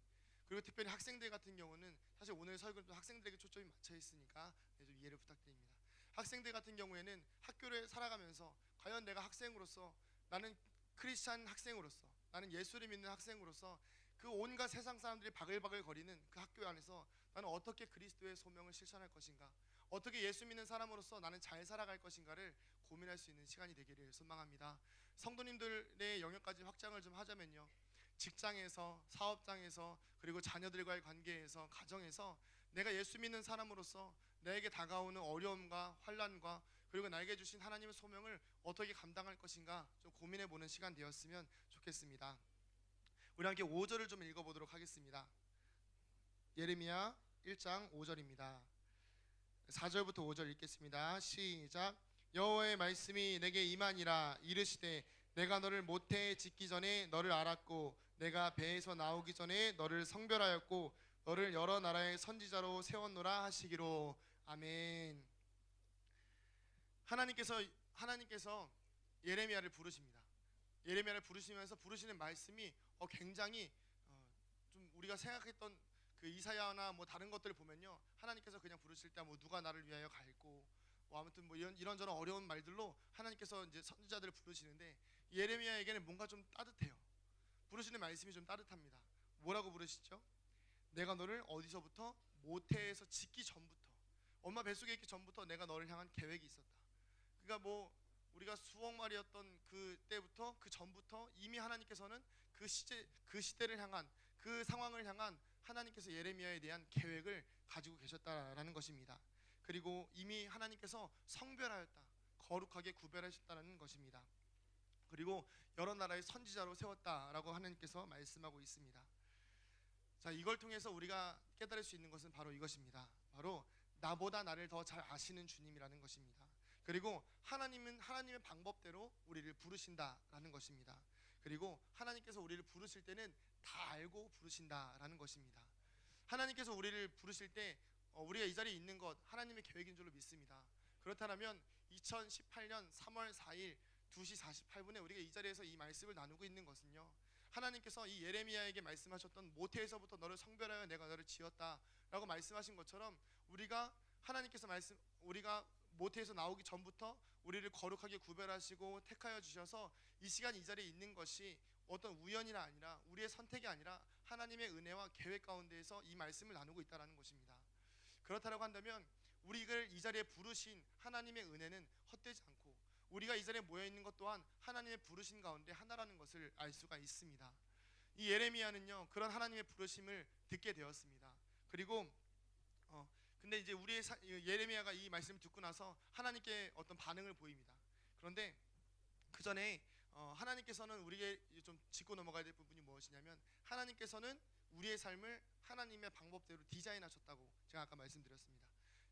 B: 그리고 특별히 학생들 같은 경우는 사실 오늘 설교는 학생들에게 초점이 맞춰 있으니까 좀 이해를 부탁드립니다. 학생들 같은 경우에는 학교를 살아가면서 과연 내가 학생으로서, 나는 크리스찬 학생으로서, 나는 예수를 믿는 학생으로서 그 온갖 세상 사람들이 바글바글 거리는 그 학교 안에서 나는 어떻게 그리스도의 소명을 실천할 것인가, 어떻게 예수 믿는 사람으로서 나는 잘 살아갈 것인가를 고민할 수 있는 시간이 되기를 소망합니다. 성도님들의 영역까지 확장을 좀 하자면요, 직장에서, 사업장에서, 그리고 자녀들과의 관계에서, 가정에서 내가 예수 믿는 사람으로서 나에게 다가오는 어려움과 환난과 그리고 나에게 주신 하나님의 소명을 어떻게 감당할 것인가 좀 고민해 보는 시간 되었으면 좋겠습니다. 우리 함께 5절을 좀 읽어보도록 하겠습니다. 예레미야 1장 5절입니다. 4절부터 5절 읽겠습니다. 시작. 여호와의 말씀이 내게 임하니라. 이르시되 내가 너를 모태에 짓기 전에 너를 알았고 내가 배에서 나오기 전에 너를 성별하였고 너를 여러 나라의 선지자로 세웠노라 하시기로. 아멘. 하나님께서 예레미야를 부르십니다. 예레미야를 부르시면서 부르시는 말씀이 굉장히 좀 우리가 생각했던 그 이사야나 뭐 다른 것들을 보면요, 하나님께서 그냥 부르실 때 뭐 누가 나를 위하여 갈고 뭐 아무튼 뭐 이런저런 어려운 말들로 하나님께서 이제 선지자들을 부르시는데 예레미야에게는 뭔가 좀 따뜻해요. 부르시는 말씀이 좀 따뜻합니다. 뭐라고 부르시죠? 내가 너를 어디서부터, 모태에서 짓기 전부터, 엄마 뱃속에 있기 전부터 내가 너를 향한 계획이 있었다. 그러니까 뭐 우리가 수억 마리였던 그때부터, 그 전부터 이미 하나님께서는 그 시대를 향한, 그 상황을 향한 하나님께서 예레미야에 대한 계획을 가지고 계셨다라는 것입니다. 그리고 이미 하나님께서 성별하였다, 거룩하게 구별하셨다는 것입니다. 그리고 여러 나라의 선지자로 세웠다라고 하나님께서 말씀하고 있습니다. 자, 이걸 통해서 우리가 깨달을 수 있는 것은 바로 이것입니다. 바로 나보다 나를 더 잘 아시는 주님이라는 것입니다. 그리고 하나님은 하나님의 방법대로 우리를 부르신다라는 것입니다. 그리고 하나님께서 우리를 부르실 때는 다 알고 부르신다라는 것입니다. 하나님께서 우리를 부르실 때 우리가 이 자리에 있는 것 하나님의 계획인 줄로 믿습니다. 그렇다면 2018년 3월 4일 2시 48분에 우리가 이 자리에서 이 말씀을 나누고 있는 것은요, 하나님께서 이 예레미야에게 말씀하셨던 모태에서부터 너를 성별하여 내가 너를 지었다라고 말씀하신 것처럼 우리가 모태에서 나오기 전부터 우리를 거룩하게 구별하시고 택하여 주셔서 이 시간 이 자리에 있는 것이 어떤 우연이나 아니라 우리의 선택이 아니라 하나님의 은혜와 계획 가운데에서 이 말씀을 나누고 있다는 것입니다. 그렇다고 한다면 우리를 이 자리에 부르신 하나님의 은혜는 헛되지 않고 우리가 이 자리에 모여 있는 것 또한 하나님의 부르신 가운데 하나라는 것을 알 수가 있습니다. 이 예레미야는요, 그런 하나님의 부르심을 듣게 되었습니다. 그리고 근데 이제 예레미야가 이 말씀을 듣고 나서 하나님께 어떤 반응을 보입니다. 그런데 그 전에 하나님께서는 우리에게 좀 짚고 넘어가야 될 부분이 무엇이냐면, 하나님께서는 우리의 삶을 하나님의 방법대로 디자인하셨다고 제가 아까 말씀드렸습니다.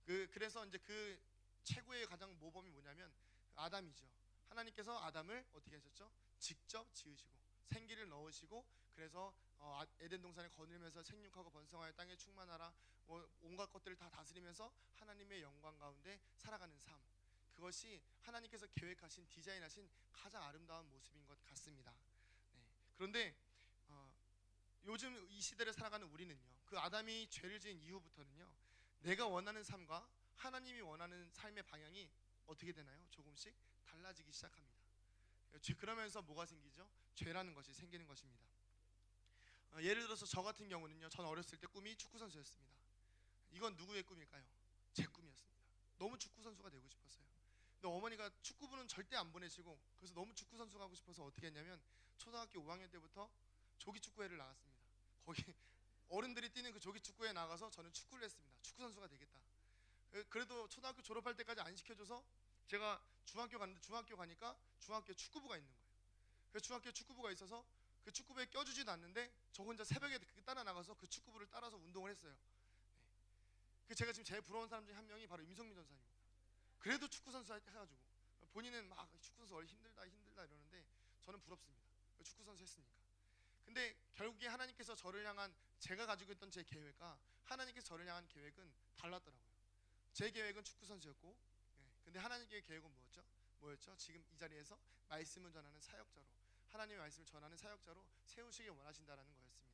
B: 그래서 이제 그 최고의 가장 모범이 뭐냐면 아담이죠. 하나님께서 아담을 어떻게 하셨죠? 직접 지으시고 생기를 넣으시고, 그래서 에덴 동산에 거닐면서 생육하고 번성하여 땅에 충만하라, 뭐 온갖 것들을 다 다스리면서 하나님의 영광 가운데 살아가는 삶, 그것이 하나님께서 계획하신, 디자인하신 가장 아름다운 모습인 것 같습니다. 네. 그런데 요즘 이 시대를 살아가는 우리는요, 그 아담이 죄를 지은 이후부터는요, 내가 원하는 삶과 하나님이 원하는 삶의 방향이 어떻게 되나요? 조금씩 달라지기 시작합니다. 그러면서 뭐가 생기죠? 죄라는 것이 생기는 것입니다. 예를 들어서 저 같은 경우는요, 전 어렸을 때 꿈이 축구 선수였습니다. 이건 누구의 꿈일까요? 제 꿈이었습니다. 너무 축구 선수가 되고 싶었어요. 근데 어머니가 축구부는 절대 안 보내시고, 그래서 너무 축구 선수가 하고 싶어서 어떻게 했냐면 초등학교 5학년 때부터 조기 축구회를 나갔습니다. 거기 어른들이 뛰는 그 조기 축구회에 나가서 저는 축구를 했습니다. 축구 선수가 되겠다. 그래도 초등학교 졸업할 때까지 안 시켜줘서 제가 중학교 갔는데, 중학교 가니까 중학교에 축구부가 있는 거예요. 그래서 중학교에 축구부가 있어서 그 축구부에 껴주지도 않는데 저 혼자 새벽에 따라 나가서 그 축구부를 따라서 운동을 했어요. 네. 제가 지금 제일 부러운 사람 중에 한 명이 바로 임성민 전사입니다. 그래도 축구 선수 해가지고 본인은 막 축구 선수 원래 힘들다 이러는데 저는 부럽습니다. 축구 선수 했으니까. 근데 결국에 하나님께서 저를 향한 제가 가지고 있던 제 계획과 하나님께서 저를 향한 계획은 달랐더라고요. 제 계획은 축구 선수였고, 근데 하나님의 계획은 뭐였죠? 지금 이 자리에서 말씀을 전하는 사역자로, 하나님의 말씀을 전하는 사역자로 세우시길 원하신다라는 거였습니다.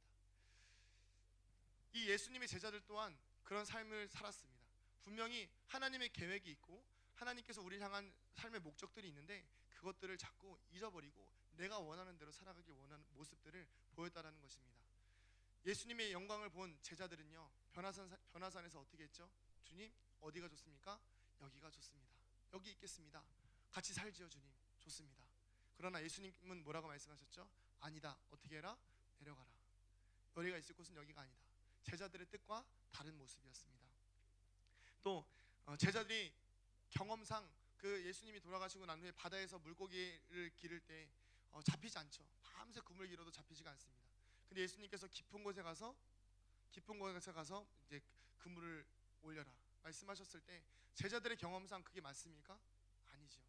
B: 이 예수님의 제자들 또한 그런 삶을 살았습니다. 분명히 하나님의 계획이 있고 하나님께서 우리를 향한 삶의 목적들이 있는데 그것들을 자꾸 잊어버리고 내가 원하는 대로 살아가기 원하는 모습들을 보였다라는 것입니다. 예수님의 영광을 본 제자들은요, 변화산에서 어떻게 했죠? 주님, 어디가 좋습니까? 여기가 좋습니다. 여기 있겠습니다. 같이 살지요, 주님. 좋습니다. 그러나 예수님은 뭐라고 말씀하셨죠? 아니다. 어떻게 해라? 내려가라. 너희가 있을 곳은 여기가 아니다. 제자들의 뜻과 다른 모습이었습니다. 또 제자들이 경험상 그 예수님이 돌아가시고 난 후에 바다에서 물고기를 기를 때 잡히지 않죠. 밤새 그물 길어도 잡히지가 않습니다. 근데 예수님께서 깊은 곳에 가서 이제 그물을 올려라 말씀하셨을 때 제자들의 경험상 그게 맞습니까? 아니죠.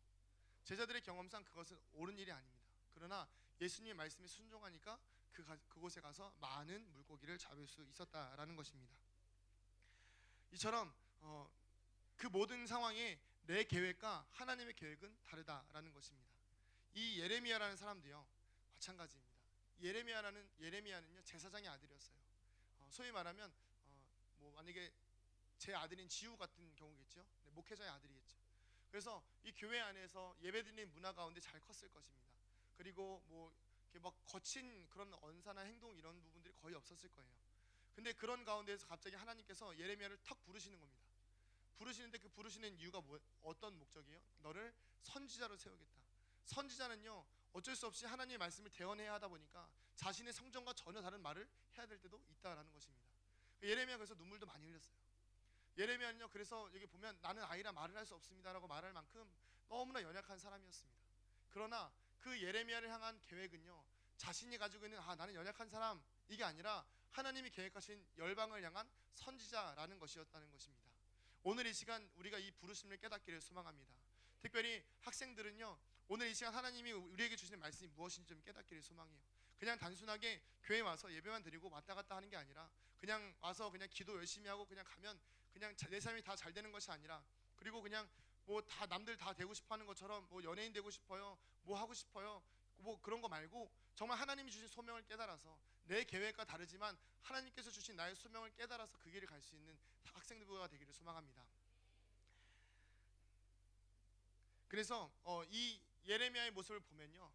B: 제자들의 경험상 그것은 옳은 일이 아닙니다. 그러나 예수님의 말씀에 순종하니까 그곳에 가서 많은 물고기를 잡을 수 있었다라는 것입니다. 이처럼 그 모든 상황에 내 계획과 하나님의 계획은 다르다라는 것입니다. 이 예레미야라는 사람도요 마찬가지입니다. 예레미야는요 제사장의 아들이었어요. 소위 말하면 뭐 만약에 제 아들인 지우 같은 경우겠죠. 네, 목회자의 아들이겠죠. 그래서 이 교회 안에서 예배드리는 문화 가운데 잘 컸을 것입니다. 그리고 뭐 이렇게 막 거친 그런 언사나 행동 이런 부분들이 거의 없었을 거예요. 근데 그런 가운데에서 갑자기 하나님께서 예레미야를 턱 부르시는 겁니다. 부르시는데 그 부르시는 이유가 어떤 목적이에요? 너를 선지자로 세우겠다. 선지자는요 어쩔 수 없이 하나님의 말씀을 대언해야 하다 보니까 자신의 성정과 전혀 다른 말을 해야 될 때도 있다라는 것입니다. 예레미야 그래서 눈물도 많이 흘렸어요. 예레미야는요 그래서 여기 보면 나는 아이라 말을 할 수 없습니다라고 말할 만큼 너무나 연약한 사람이었습니다. 그러나 그 예레미야를 향한 계획은요 자신이 가지고 있는 나는 연약한 사람 이게 아니라 하나님이 계획하신 열방을 향한 선지자라는 것이었다는 것입니다. 오늘 이 시간 우리가 이 부르심을 깨닫기를 소망합니다. 특별히 학생들은요 오늘 이 시간 하나님이 우리에게 주시는 말씀이 무엇인지 좀 깨닫기를 소망해요. 그냥 단순하게 교회 와서 예배만 드리고 왔다 갔다 하는 게 아니라 그냥 와서 그냥 기도 열심히 하고 그냥 가면 그냥 내 삶이 다 잘 되는 것이 아니라 그리고 그냥 뭐 다 남들 다 되고 싶어 하는 것처럼 뭐 연예인 되고 싶어요 뭐 하고 싶어요 뭐 그런 거 말고 정말 하나님이 주신 소명을 깨달아서 내 계획과 다르지만 하나님께서 주신 나의 소명을 깨달아서 그 길을 갈 수 있는 학생들과 되기를 소망합니다. 그래서 이 예레미야의 모습을 보면요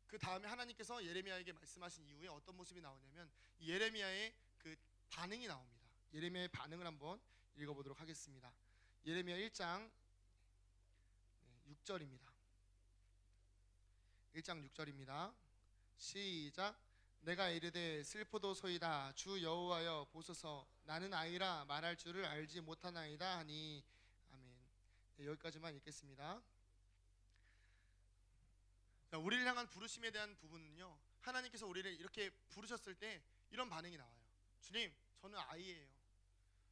B: 그 다음에 하나님께서 예레미야에게 말씀하신 이후에 어떤 모습이 나오냐면 예레미야의 그 반응이 나옵니다. 예레미야의 반응을 한번 읽어보도록 하겠습니다. 예레미야 1장 6절입니다. 1장 6절입니다. 시작. 내가 이르되 슬프도소이다 주 여호와여 보소서 나는 아이라 말할 줄을 알지 못하나이다 하니 아멘. 네, 여기까지만 읽겠습니다. 자, 우리를 향한 부르심에 대한 부분은요 하나님께서 우리를 이렇게 부르셨을 때 이런 반응이 나와요. 주님 저는 아이예요.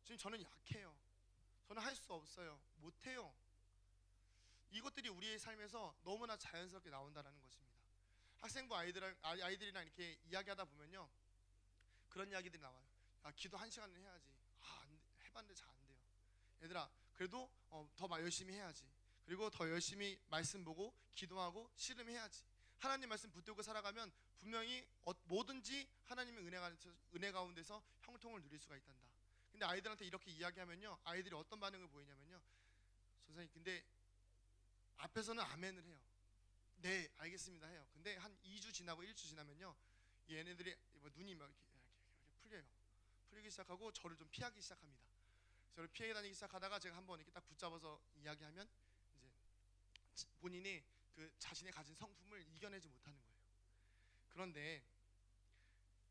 B: 주님 저는 약해요. 저는 할 수 없어요. 못해요. 이것들이 우리의 삶에서 너무나 자연스럽게 나온다는 것입니다. 학생부 아이들이랑 이렇게 이야기하다 보면요 그런 이야기들이 나와요. 야, 기도 1시간을 해야지. 해봤는데 잘 안 돼요. 얘들아 그래도 더 열심히 해야지. 그리고 더 열심히 말씀 보고 기도하고 씨름해야지. 하나님 말씀 붙들고 살아가면 분명히 뭐든지 하나님의 은혜 가운데서 형통을 누릴 수가 있단다. 근데 아이들한테 이렇게 이야기하면요 아이들이 어떤 반응을 보이냐면요 선생님 근데 앞에서는 아멘을 해요. 네 알겠습니다 해요. 근데 한 2주 지나고 1주 지나면요 얘네들이 눈이 막 이렇게 풀려요. 풀리기 시작하고 저를 좀 피하기 시작합니다. 저를 피해 다니기 시작하다가 제가 한번 이렇게 딱 붙잡아서 이야기하면 이제 본인이 그 자신의 가진 성품을 이겨내지 못하는 거예요. 그런데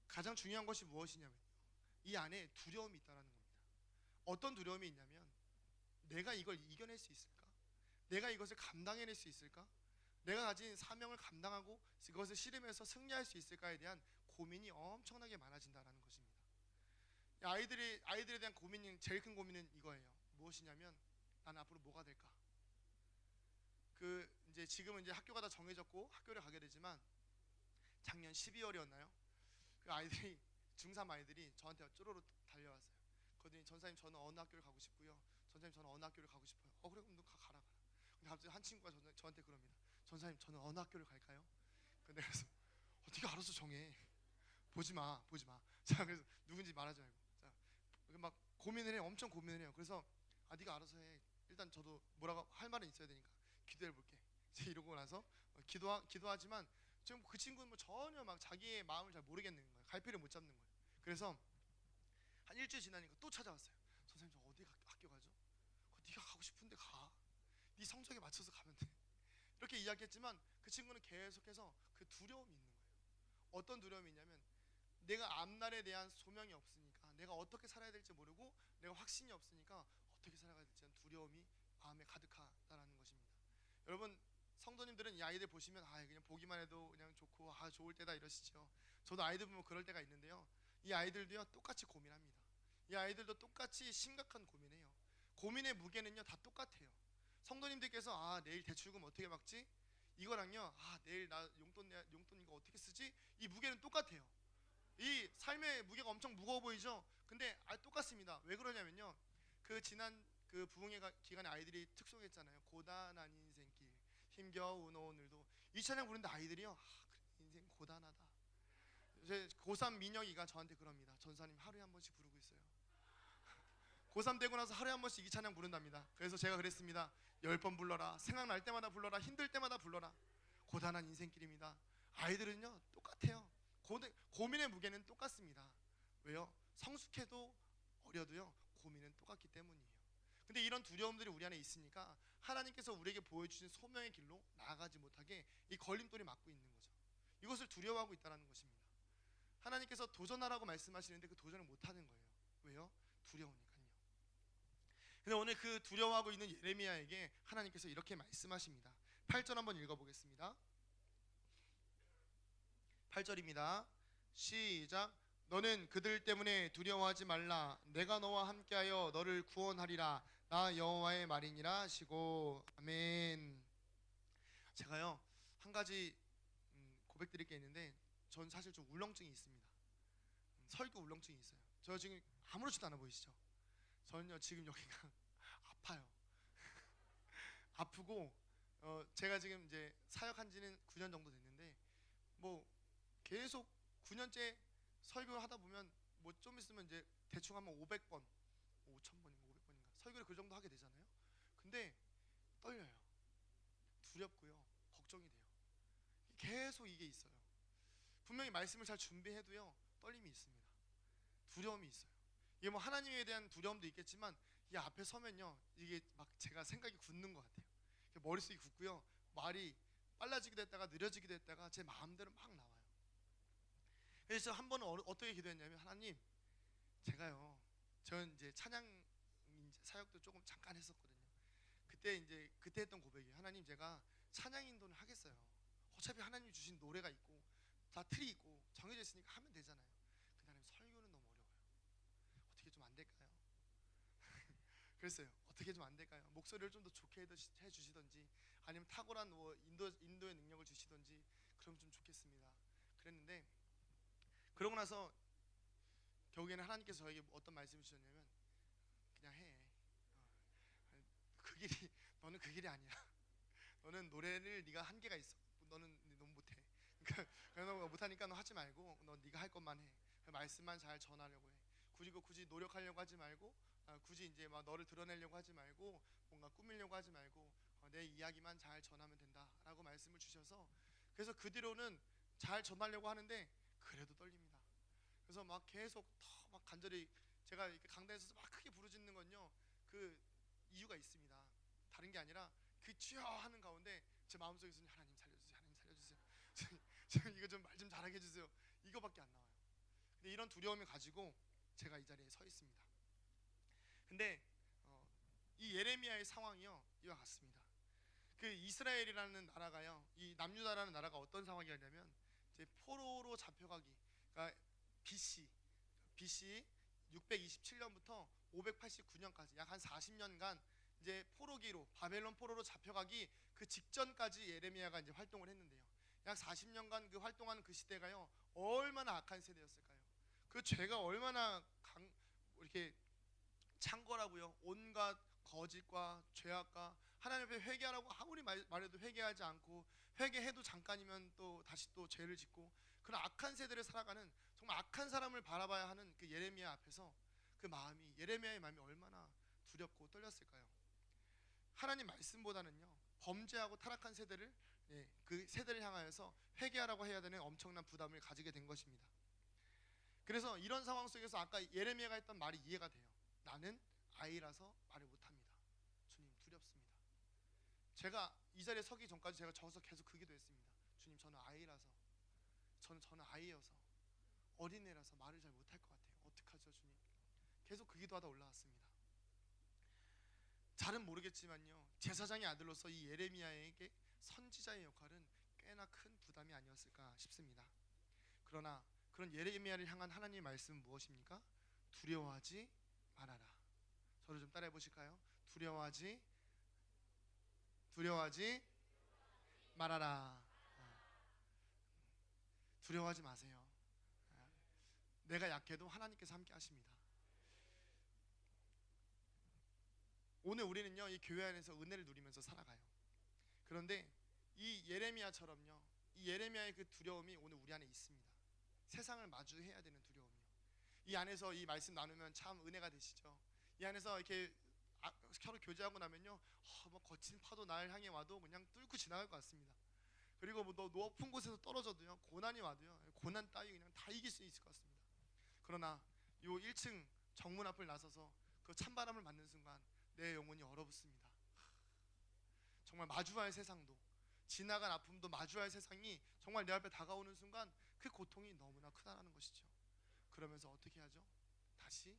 B: 가장 중요한 것이 무엇이냐면요 이 안에 두려움이 있다는 겁니다. 어떤 두려움이 있냐면 내가 이걸 이겨낼 수 있을까? 내가 이것을 감당해낼 수 있을까? 내가 가진 사명을 감당하고 그것을 씨름해서 승리할 수 있을까에 대한 고민이 엄청나게 많아진다는 것입니다. 아이들에 대한 고민이 제일 큰 고민은 이거예요. 무엇이냐면 나는 앞으로 뭐가 될까? 이제 지금은 이제 학교가 다 정해졌고 학교를 가게 되지만 작년 12월이었나요? 그 아이들이 중3 아이들이 저한테 쪼로로 달려왔어요. 그러더니 전사님 저는 어느 학교를 가고 싶고요. 전사님 저는 어느 학교를 가고 싶어요. 그래 그럼 너 가라. 근데 갑자기 한 친구가 저한테 그럽니다. 전사님 저는 어느 학교를 갈까요? 근데 그래서 네가 알아서 정해. 보지 마. 자 그래서 누군지 말하지 말고. 자 막 고민을 해요. 엄청 고민을 해요. 그래서 네가 알아서 해. 일단 저도 뭐라고 할 말은 있어야 되니까 기도해 볼게. 이러고 나서 기도하지만 지금 그 친구는 뭐 전혀 막 자기의 마음을 잘 모르겠는 거예요. 갈피를 못 잡는 거예요. 그래서 한 일주일 지나니까 또 찾아왔어요. 선생님 저 어디 학교 가죠? 네가 가고 싶은데 가. 네 성적에 맞춰서 가면 돼. 이렇게 이야기했지만 그 친구는 계속해서 그 두려움이 있는 거예요. 어떤 두려움이 있냐면 내가 앞날에 대한 소명이 없으니까, 내가 어떻게 살아야 될지 모르고, 내가 확신이 없으니까 어떻게 살아가야 될지 하는 두려움이 마음에 가득하다라는 것입니다. 여러분 성도님들은 이 아이들 보시면 그냥 보기만 해도 그냥 좋고 좋을 때다 이러시죠. 저도 아이들 보면 그럴 때가 있는데요. 이 아이들도요 똑같이 고민합니다. 이 아이들도 똑같이 심각한 고민해요. 고민의 무게는요 다 똑같아요. 성도님들께서 내일 대출금 어떻게 받지? 이거랑요 내일 나 용돈 이거 어떻게 쓰지? 이 무게는 똑같아요. 이 삶의 무게가 엄청 무거워 보이죠? 근데 똑같습니다. 왜 그러냐면요 그 지난 그 부흥회 기간에 아이들이 특송했잖아요. 고단한 인생길 힘겨운 오늘도. 이 찬양 부르는데 아이들이요 그래, 인생 고단하다. 제 고3 민혁이가 저한테 그럽니다. 전사님 하루에 한 번씩 부르고 있어요. 고3 되고 나서 하루에 한 번씩 이 찬양 부른답니다. 그래서 제가 그랬습니다. 10번 불러라. 생각날 때마다 불러라. 힘들 때마다 불러라. 고단한 인생길입니다. 아이들은요 똑같아요. 고민의 무게는 똑같습니다. 왜요? 성숙해도 어려도요 고민은 똑같기 때문이에요. 근데 이런 두려움들이 우리 안에 있으니까 하나님께서 우리에게 보여주신 소명의 길로 나아가지 못하게 이 걸림돌이 막고 있는 거죠. 이것을 두려워하고 있다는 것입니다. 하나님께서 도전하라고 말씀하시는데 그 도전을 못하는 거예요. 왜요? 두려우니까요. 근데 오늘 그 두려워하고 있는 예레미야에게 하나님께서 이렇게 말씀하십니다. 8절 한번 읽어보겠습니다. 8절입니다. 시작. 너는 그들 때문에 두려워하지 말라. 내가 너와 함께하여 너를 구원하리라. 나 여호와의 말이니라 하시고. 아멘. 제가요 한 가지 고백드릴 게 있는데, 전 사실 좀 울렁증이 있습니다. 설교 울렁증이 있어요. 저 지금 아무렇지도 않아 보이시죠? 저는요 지금 여기가 아파요. 아프고 제가 지금 이제 사역한 지는 9년 정도 됐는데 뭐 계속 9년째 설교를 하다 보면 뭐 좀 있으면 이제 대충 하면 500번, 5,000번인가 500번인가 설교를 그 정도 하게 되잖아요. 근데 떨려요. 두렵고요. 걱정이 돼요. 계속 이게 있어요. 분명히 말씀을 잘 준비해도요 떨림이 있습니다. 두려움이 있어요. 이게 뭐 하나님에 대한 두려움도 있겠지만 이 앞에 서면요 이게 막 제가 생각이 굳는 것 같아요. 머릿속이 굳고요 말이 빨라지기도 했다가 느려지기도 했다가 제 마음대로 막 나와요. 그래서 한 번은 어떻게 기도했냐면, 하나님 제가요 저는 이제 찬양 이제 사역도 조금 잠깐 했었거든요. 그때 했던 고백이에요. 하나님 제가 찬양 인도는 하겠어요. 어차피 하나님 주신 노래가 있고 다 틀이 있고 정해져 있으니까 하면 되잖아요. 근데 하나님 설교는 너무 어려워요. 어떻게 좀 안 될까요? 그랬어요. 어떻게 좀 안 될까요? 목소리를 좀 더 좋게 해주시던지 아니면 탁월한 뭐 인도의 능력을 주시던지 그러면 좀 좋겠습니다. 그랬는데 그러고 나서 결국에는 하나님께서 저에게 어떤 말씀을 주셨냐면, 그냥 해. 그 길이 너는 그 길이 아니야. 너는 노래를 네가 한계가 있어. 너는 너무 못해. 그러니까 너 못하니까 너 하지 말고 너 네가 할 것만 해. 말씀만 잘 전하려고 해. 그리고 굳이 노력하려고 하지 말고 굳이 이제 막 너를 드러내려고 하지 말고 뭔가 꾸미려고 하지 말고 내 이야기만 잘 전하면 된다라고 말씀을 주셔서, 그래서 그 뒤로는 잘 전하려고 하는데 그래도 떨립니다. 그래서 막 계속 더 막 간절히 제가 이렇게 강단에서 막 크게 부르짖는 건요 그 이유가 있습니다. 다른 게 아니라 그 주여 하는 가운데 제 마음속에서는 하나님 살려주세요, 하나님 살려주세요. 지금 이거 좀 말 좀 잘하게 해주세요. 이거밖에 안 나와요. 근데 이런 두려움을 가지고 제가 이 자리에 서 있습니다. 근데 이 예레미야의 상황이요 이와 같습니다. 그 이스라엘이라는 나라가요, 이 남유다라는 나라가 어떤 상황이었냐면 이제 포로로 잡혀가기, 그러니까 BC 627년부터 589년까지 약 한 40년간 이제 포로기로 바벨론 포로로 잡혀가기 그 직전까지 예레미야가 이제 활동을 했는데요. 약 40년간 그 활동하는 그 시대가요, 얼마나 악한 세대였을까요? 그 죄가 얼마나 이렇게 창궐하고요, 온갖 거짓과 죄악과 하나님 앞에 회개하라고 아무리 말해도 회개하지 않고, 회개해도 잠깐이면 또 다시 또 죄를 짓고, 그런 악한 세대를 살아가는 정말 악한 사람을 바라봐야 하는 그 예레미야 앞에서 그 마음이, 예레미야의 마음이 얼마나 두렵고 떨렸을까요? 하나님 말씀보다는요, 범죄하고 타락한 세대를, 그 세대를 향하여서 회개하라고 해야 되는 엄청난 부담을 가지게 된 것입니다. 그래서 이런 상황 속에서 아까 예레미야가 했던 말이 이해가 돼요. 나는 아이라서 말을 못합니다. 주님, 두렵습니다. 제가 이 자리에 서기 전까지 제가 저서 계속 그 기도했습니다. 주님, 저는 아이라서, 저는 아이여서, 어린애라서 말을 잘 못할 것 같아요. 어떡하죠, 주님? 계속 그 기도하다 올라왔습니다. 잘은 모르겠지만요, 제사장의 아들로서 이 예레미야에게 선지자의 역할은 꽤나 큰 부담이 아니었을까 싶습니다. 그러나 그런 예레미야를 향한 하나님의 말씀은 무엇입니까? 두려워하지 말아라. 저를 좀 따라해 보실까요? 두려워하지 말아라. 두려워하지 마세요. 내가 약해도 하나님께서 함께 하십니다. 오늘 우리는요, 이 교회 안에서 은혜를 누리면서 살아가요. 그런데 이 예레미야처럼요, 이 예레미야의 그 두려움이 오늘 우리 안에 있습니다. 세상을 마주해야 되는 두려움이요. 이 안에서 이 말씀 나누면 참 은혜가 되시죠. 이 안에서 이렇게 서로 교제하고 나면요, 뭐 거친 파도 날 향해 와도 그냥 뚫고 지나갈 것 같습니다. 그리고 뭐 높은 곳에서 떨어져도요, 고난이 와도요, 고난 따위 그냥 다 이길 수 있을 것 같습니다. 그러나 요 1층 정문 앞을 나서서 그 찬바람을 맞는 순간 내 영혼이 얼어붙습니다. 정말 마주할 세상도, 지나간 아픔도 마주할 세상이 정말 내 앞에 다가오는 순간 그 고통이 너무나 크다라는 것이죠. 그러면서 어떻게 하죠? 다시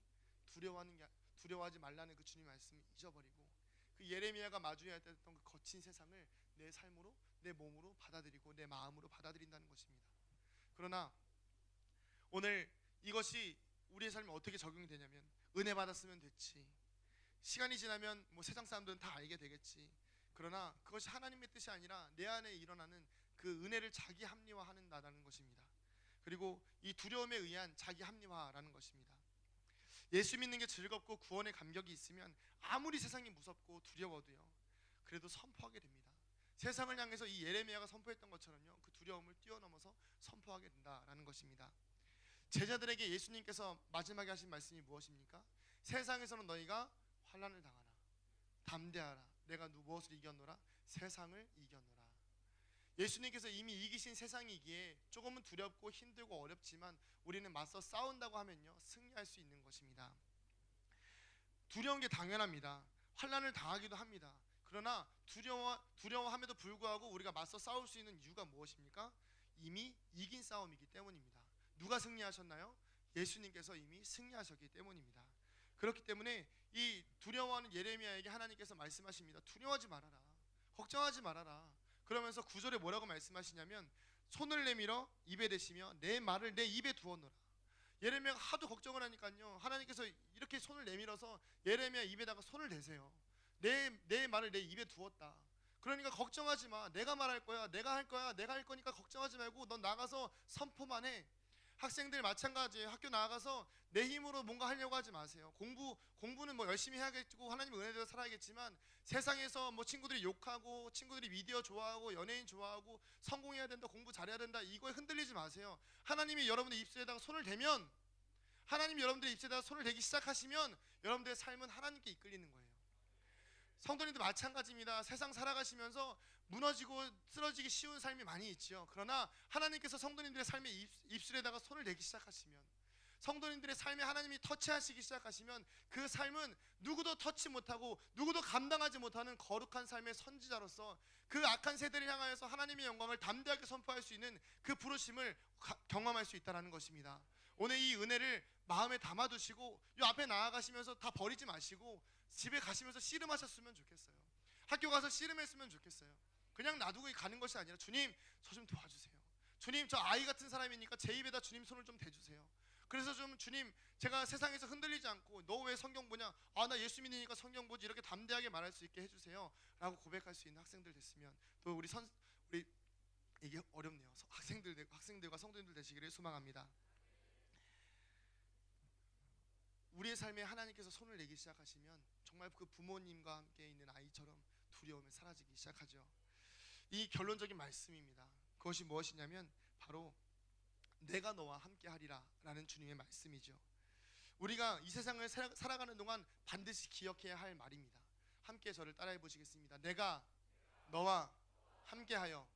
B: 두려워하지 말라는 그 주님 말씀을 잊어버리고, 그 예레미야가 마주해야 했던 그 거친 세상을 내 삶으로, 내 몸으로 받아들이고 내 마음으로 받아들인다는 것입니다. 그러나 오늘 이것이 우리의 삶에 어떻게 적용이 되냐면, 은혜 받았으면 됐지, 시간이 지나면 뭐 세상 사람들은 다 알게 되겠지. 그러나 그것이 하나님의 뜻이 아니라 내 안에 일어나는 그 은혜를 자기 합리화하는다라는 것입니다. 그리고 이 두려움에 의한 자기 합리화라는 것입니다. 예수 믿는 게 즐겁고 구원의 감격이 있으면 아무리 세상이 무섭고 두려워도요, 그래도 선포하게 됩니다. 세상을 향해서 이 예레미야가 선포했던 것처럼요, 그 두려움을 뛰어넘어서 선포하게 된다라는 것입니다. 제자들에게 예수님께서 마지막에 하신 말씀이 무엇입니까? 세상에서는 너희가 환난을 당하나 담대하라, 내가 무엇을 이겼노라? 세상을 이겼노라. 예수님께서 이미 이기신 세상이기에 조금은 두렵고 힘들고 어렵지만 우리는 맞서 싸운다고 하면요, 승리할 수 있는 것입니다. 두려운 게 당연합니다. 환난을 당하기도 합니다. 그러나 두려워함에도 불구하고 우리가 맞서 싸울 수 있는 이유가 무엇입니까? 이미 이긴 싸움이기 때문입니다. 누가 승리하셨나요? 예수님께서 이미 승리하셨기 때문입니다. 그렇기 때문에 이 두려워하는 예레미야에게 하나님께서 말씀하십니다. 두려워하지 말아라, 걱정하지 말아라. 그러면서 9절에 뭐라고 말씀하시냐면, 손을 내밀어 입에 대시며 내 말을 내 입에 두었노라. 예레미야가 하도 걱정을 하니까요, 하나님께서 이렇게 손을 내밀어서 예레미야 입에다가 손을 대세요. 내 말을 내 입에 두었다. 그러니까 걱정하지 마, 내가 말할 거야, 내가 할 거야, 내가 할 거니까 걱정하지 말고 넌 나가서 선포만 해. 학생들 마찬가지예요. 학교 나가서 내 힘으로 뭔가 하려고 하지 마세요. 공부는 뭐 열심히 해야겠고 하나님의 은혜대로 살아야겠지만, 세상에서 뭐 친구들이 욕하고 친구들이 미디어 좋아하고 연예인 좋아하고 성공해야 된다, 공부 잘해야 된다, 이거에 흔들리지 마세요. 하나님이 여러분의 입술에다가 손을 대면, 하나님이 여러분들의 입술에다가 손을 대기 시작하시면 여러분들의 삶은 하나님께 이끌리는 거예요. 성도님도 마찬가지입니다. 세상 살아가시면서 무너지고 쓰러지기 쉬운 삶이 많이 있지요. 그러나 하나님께서 성도님들의 삶의 입술에다가 손을 대기 시작하시면, 성도님들의 삶에 하나님이 터치하시기 시작하시면 그 삶은 누구도 터치 못하고 누구도 감당하지 못하는 거룩한 삶의 선지자로서 그 악한 세대를 향하여서 하나님의 영광을 담대하게 선포할 수 있는 그 부르심을 경험할 수 있다는 것입니다. 오늘 이 은혜를 마음에 담아두시고 이 앞에 나아가시면서 다 버리지 마시고 집에 가시면서 씨름하셨으면 좋겠어요. 학교 가서 씨름했으면 좋겠어요. 그냥 놔두고 가는 것이 아니라, 주님 저 좀 도와주세요. 주님 저 아이 같은 사람이니까 제 입에다 주님 손을 좀 대주세요. 그래서 좀 주님, 제가 세상에서 흔들리지 않고 너 왜 성경 보냐? 아, 나 예수 믿으니까 성경 보지. 이렇게 담대하게 말할 수 있게 해주세요 라고 고백할 수 있는 학생들 됐으면, 또 우리 이게 어렵네요. 학생들과 성도님들 되시기를 소망합니다. 우리의 삶에 하나님께서 손을 내기 시작하시면 정말 그 부모님과 함께 있는 아이처럼 두려움이 사라지기 시작하죠. 이 결론적인 말씀입니다. 그것이 무엇이냐면 바로 내가 너와 함께 하리라 라는 주님의 말씀이죠. 우리가 이 세상을 살아가는 동안 반드시 기억해야 할 말입니다. 함께 저를 따라해 보시겠습니다. 내가 너와 함께하여.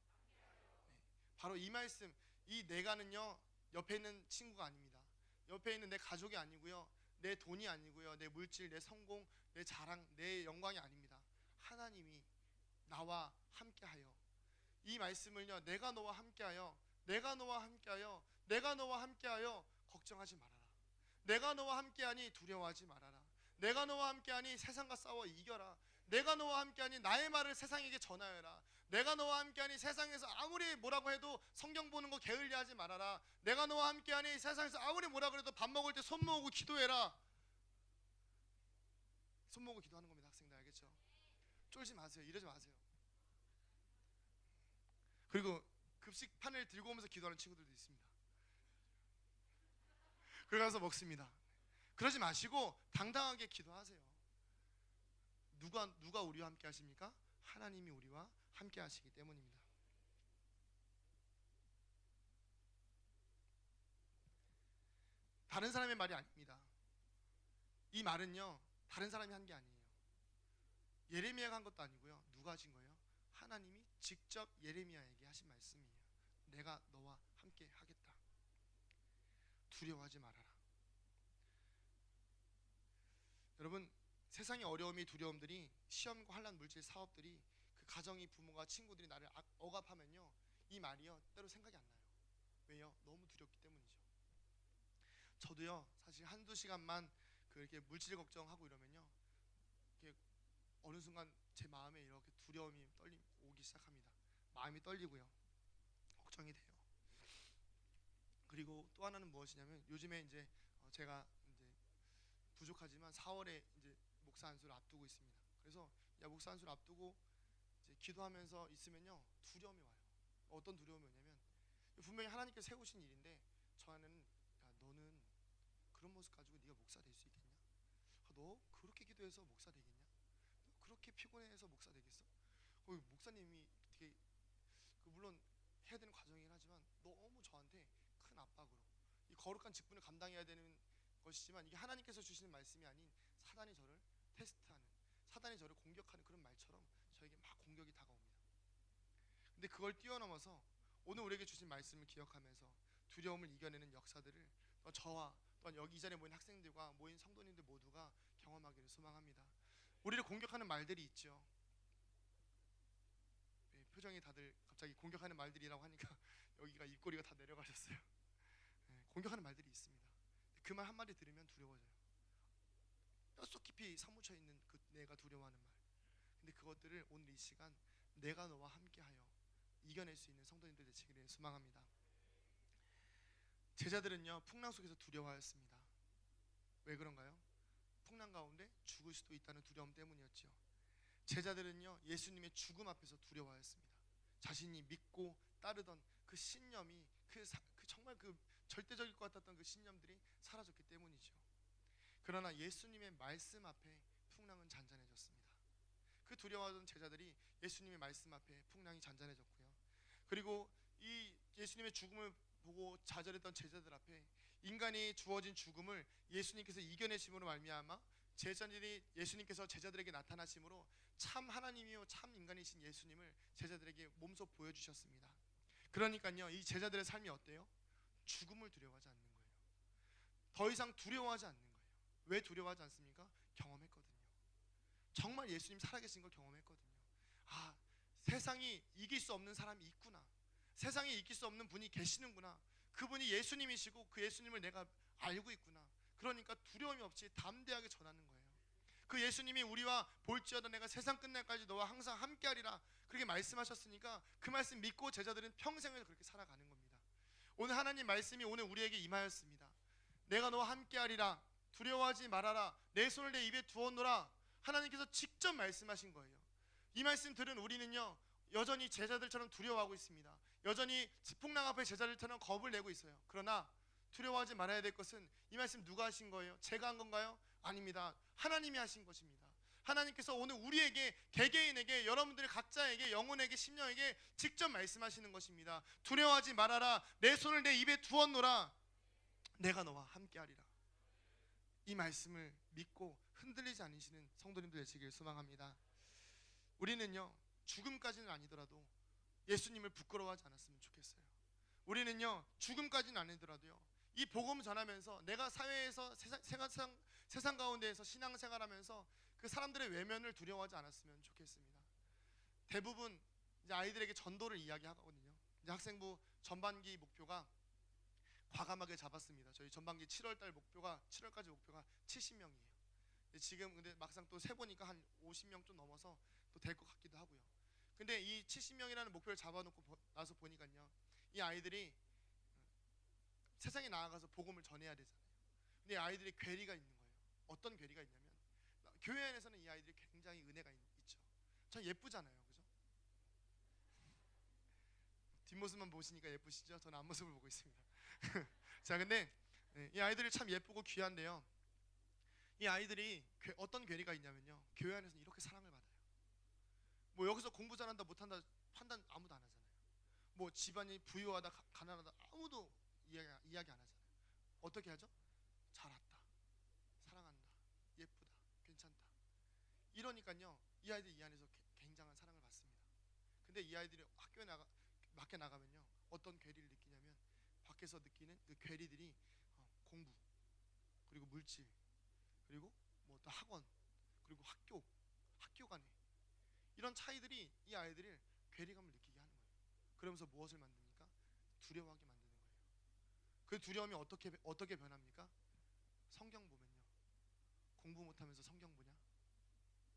B: 바로 이 말씀, 이 내가는요 옆에 있는 친구가 아닙니다. 옆에 있는 내 가족이 아니고요, 내 돈이 아니고요, 내 물질, 내 성공, 내 자랑, 내 영광이 아닙니다. 하나님이 나와 함께하여. 이 말씀을요, 내가 너와 함께하여, 내가 너와 함께하여, 내가 너와 함께하여 걱정하지 말아라. 내가 너와 함께하니 두려워하지 말아라. 내가 너와 함께하니 세상과 싸워 이겨라. 내가 너와 함께하니 나의 말을 세상에게 전하여라. 내가 너와 함께하니 세상에서 아무리 뭐라고 해도 성경 보는 거 게을리하지 말아라. 내가 너와 함께하니 세상에서 아무리 뭐라고 해도 밥 먹을 때 손 모으고 기도해라. 손 모으고 기도하는 겁니다. 학생들 알겠죠? 쫄지 마세요. 이러지 마세요. 그리고 급식판을 들고 오면서 기도하는 친구들도 있습니다. 그래 가서 먹습니다. 그러지 마시고 당당하게 기도하세요. 누가 우리와 함께 하십니까? 하나님이 우리와 함께 하시기 때문입니다. 다른 사람의 말이 아닙니다. 이 말은요 다른 사람이 한 게 아니에요. 예레미야가 한 것도 아니고요. 누가 하신 거예요? 하나님이 직접 예레미야에게 하신 말씀이에요. 내가 너와 함께 하겠다. 두려워하지 말아라. 여러분, 세상의 어려움이, 두려움들이, 시험과 환난, 물질, 사업들이, 그 가정이, 부모가, 친구들이 나를 억압하면요 이 말이요 때로 생각이 안 나요. 왜요? 너무 두렵기 때문이죠. 저도요 사실 한두 시간만 그렇게 물질 걱정하고 이러면요 이렇게 어느 순간 제 마음에 이렇게 두려움이 오기 시작합니다. 마음이 떨리고요, 걱정이 돼요. 그리고 또 하나는 무엇이냐면, 요즘에 이제 제가 이제 부족하지만 4월에 이제 목사 안수를 앞두고 있습니다. 그래서 목사 안수를 앞두고 이제 기도하면서 있으면요 두려움이 와요. 어떤 두려움이 오냐면, 분명히 하나님께서 세우신 일인데 저 안에는, 야 너는 그런 모습 가지고 네가 목사 될 수 있겠냐? 너 그렇게 기도해서 목사 되겠냐? 너 그렇게 피곤해서 목사 되겠어? 목사님이 되게 물론 해야 되는 과정이긴 하지만 너무 저한테 큰 압박으로 이 거룩한 직분을 감당해야 되는 것이지만, 이게 하나님께서 주시는 말씀이 아닌 사단이 저를 테스트하는, 사단이 저를 공격하는 그런 말처럼 저에게 막 공격이 다가옵니다. 근데 그걸 뛰어넘어서 오늘 우리에게 주신 말씀을 기억하면서 두려움을 이겨내는 역사들을 저와 또한 여기 이 자리에 모인 학생들과 모인 성도님들 모두가 경험하기를 소망합니다. 우리를 공격하는 말들이 있죠. 네, 표정이 다들 갑자기 공격하는 말들이라고 하니까 여기가 입꼬리가 다 내려가셨어요. 네, 공격하는 말들이 있습니다. 그 말 한마디 들으면 두려워져요. 뼛속 깊이 사무쳐 있는 그 내가 두려워하는 말. 근데 그것들을 오늘 이 시간 내가 너와 함께하여 이겨낼 수 있는 성도님들 되시기를 소망합니다. 제자들은요 풍랑 속에서 두려워하였습니다. 왜 그런가요? 풍랑 가운데 죽을 수도 있다는 두려움 때문이었죠. 제자들은요 예수님의 죽음 앞에서 두려워하였습니다. 자신이 믿고 따르던 그 신념이 정말 그 절대적일 것 같았던 그 신념들이 사라졌기 때문이죠. 그러나 예수님의 말씀 앞에 풍랑은 잔잔해졌습니다. 그 두려워하던 제자들이 예수님의 말씀 앞에 풍랑이 잔잔해졌고요. 그리고 이 예수님의 죽음을 보고 좌절했던 제자들 앞에 인간이 주어진 죽음을 예수님께서 이겨내심으로 말미암아 제자들이 예수님께서 제자들에게 나타나심으로 참 하나님이요 참 인간이신 예수님을 제자들에게 몸소 보여주셨습니다. 그러니까요 이 제자들의 삶이 어때요? 죽음을 두려워하지 않는 거예요. 더 이상 두려워하지 않는 거예요. 왜 두려워하지 않습니까? 경험했거든요. 정말 예수님 살아계신 걸 경험했거든요. 아, 세상이 이길 수 없는 사람이 있구나. 세상에 이길 수 없는 분이 계시는구나. 그분이 예수님이시고 그 예수님을 내가 알고 있구나. 그러니까 두려움이 없이 담대하게 전하는 거예요. 그 예수님이 우리와 볼지어다 내가 세상 끝날까지 너와 항상 함께하리라 그렇게 말씀하셨으니까 그 말씀 믿고 제자들은 평생을 그렇게 살아가는 겁니다. 오늘 하나님 말씀이 오늘 우리에게 임하였습니다. 내가 너와 함께하리라. 두려워하지 말아라. 내 손을 내 입에 두었노라. 하나님께서 직접 말씀하신 거예요. 이 말씀 들은 우리는요, 여전히 제자들처럼 두려워하고 있습니다. 여전히 풍랑 앞에 제자들처럼 겁을 내고 있어요. 그러나 두려워하지 말아야 될 것은, 이 말씀 누가 하신 거예요? 제가 한 건가요? 아닙니다. 하나님이 하신 것입니다. 하나님께서 오늘 우리에게, 개개인에게, 여러분들 각자에게, 영혼에게, 심령에게 직접 말씀하시는 것입니다. 두려워하지 말아라. 내 손을 내 입에 두었노라. 내가 너와 함께하리라. 이 말씀을 믿고 흔들리지 않으시는 성도님들 되시길 소망합니다. 우리는요, 죽음까지는 아니더라도 예수님을 부끄러워하지 않았으면 좋겠어요. 우리는요, 죽음까지는 아니더라도요, 이 복음 전하면서 내가 사회에서, 세상 가운데에서 신앙생활하면서 그 사람들의 외면을 두려워하지 않았으면 좋겠습니다. 대부분 이제 아이들에게 전도를 이야기하거든요. 이제 학생부 전반기 목표가 과감하게 잡았습니다. 저희 전반기 7월달 목표가, 7월까지 목표가 70명이에요. 지금 근데 막상 또 세보니까 한 50명 좀 넘어서 또 될 것 같기도 하고요. 근데 이 70명이라는 목표를 잡아놓고 나서 보니까요, 이 아이들이 세상에 나아가서 복음을 전해야 되잖아요. 근데 이 아이들이 괴리가 있는 거예요. 어떤 괴리가 있냐면, 교회 안에서는 이 아이들이 굉장히 은혜가 있죠. 참 예쁘잖아요, 그죠? 뒷모습만 보시니까 예쁘시죠? 저는 앞모습을 보고 있습니다. 자, 근데 이 아이들이 참 예쁘고 귀한데요, 이 아이들이 어떤 괴리가 있냐면요, 교회 안에서는 이렇게 사랑을 받아요. 뭐 여기서 공부 잘한다 못한다 판단 아무도 안 하잖아요. 뭐 집안이 부유하다 가난하다 아무도 이야기 안 하잖아요. 어떻게 하죠? 잘 왔다, 사랑한다, 예쁘다, 괜찮다. 이러니까요, 이 아이들이 이 안에서 굉장한 사랑을 받습니다. 근데 이 아이들이 밖에 나가면요, 어떤 괴리를 느끼냐면, 밖에서 느끼는 그 괴리들이 공부, 그리고 물질, 그리고 뭐 또 학원, 그리고 학교 간에 이런 차이들이 이 아이들을 괴리감을 느끼게 하는 거예요. 그러면서 무엇을 만듭니까? 두려워하게 만드는 거예요. 그 두려움이 어떻게 변합니까? 성경 보면요, 공부 못하면서 성경 보냐?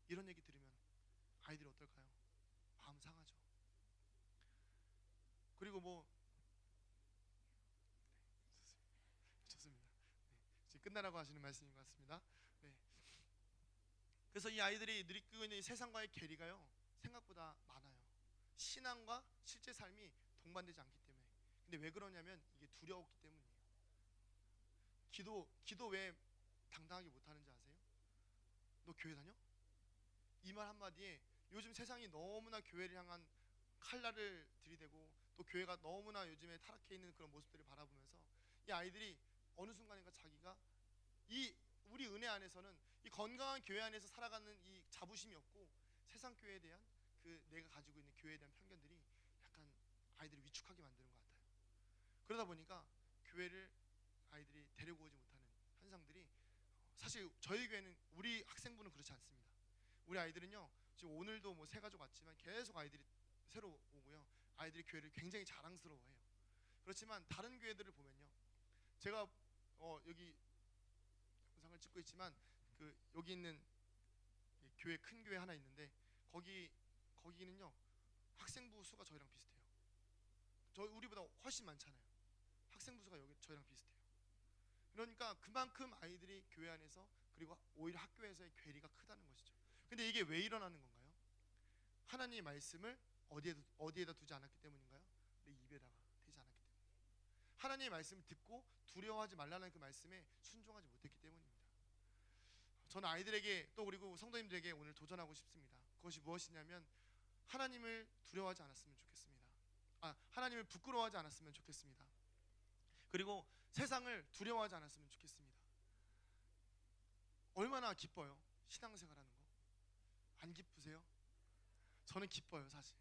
B: 이런 얘기 들으면 아이들이 어떨까요? 마음 상하죠. 그리고 뭐 좋습니다. 지금 끝나라고 하시는 말씀인 것 같습니다. 네. 그래서 이 아이들이 느끼고 있는 이 세상과의 괴리가요, 생각보다 많아요. 신앙과 실제 삶이 동반되지 않기 때문에. 근데 왜 그러냐면, 이게 두려웠기 때문이에요. 기도 왜 당당하게 못하는지 아세요? 너 교회 다녀? 이 말 한마디에 요즘 세상이 너무나 교회를 향한 칼날을 들이대고, 또 교회가 너무나 요즘에 타락해 있는 그런 모습들을 바라보면서 이 아이들이 어느 순간인가 자기가 우리 은혜 안에서는, 이 건강한 교회 안에서 살아가는 이 자부심이 없고, 세상 교회에 대한 내가 가지고 있는 교회에 대한 편견들이 약간 아이들을 위축하게 만드는 것 같아요. 그러다 보니까 교회를 아이들이 데리고 오지 못하는 현상들이, 사실 저희 교회는, 우리 학생부는 그렇지 않습니다. 우리 아이들은요, 지금 오늘도 뭐 새 가족 왔지만 계속 아이들이 새로 오고요, 아이들이 교회를 굉장히 자랑스러워해요. 그렇지만 다른 교회들을 보면요, 제가 여기 영상을 찍고 있지만 여기 있는 교회, 큰 교회 하나 있는데, 거기는요, 학생부 수가 저희랑 비슷해요. 우리보다 훨씬 많잖아요. 학생부 수가 저희랑 비슷해요. 그러니까 그만큼 아이들이 교회 안에서, 그리고 오히려 학교에서의 괴리가 크다는 것이죠. 근데 이게 왜 일어나는 건가요? 하나님의 말씀을 어디에다 두지 않았기 때문인가요? 내 입에다가 대지 않았기 때문이에요. 하나님의 말씀을 듣고 두려워하지 말라는 그 말씀에 순종하지 못했기 때문입니다. 저는 아이들에게, 또 그리고 성도님들에게 오늘 도전하고 싶습니다. 그것이 무엇이냐면, 하나님을 두려워하지 않았으면 좋겠습니다. 하나님을 부끄러워하지 않았으면 좋겠습니다. 그리고 세상을 두려워하지 않았으면 좋겠습니다. 얼마나 기뻐요, 신앙생활하는 거. 안 기쁘세요? 저는 기뻐요, 사실.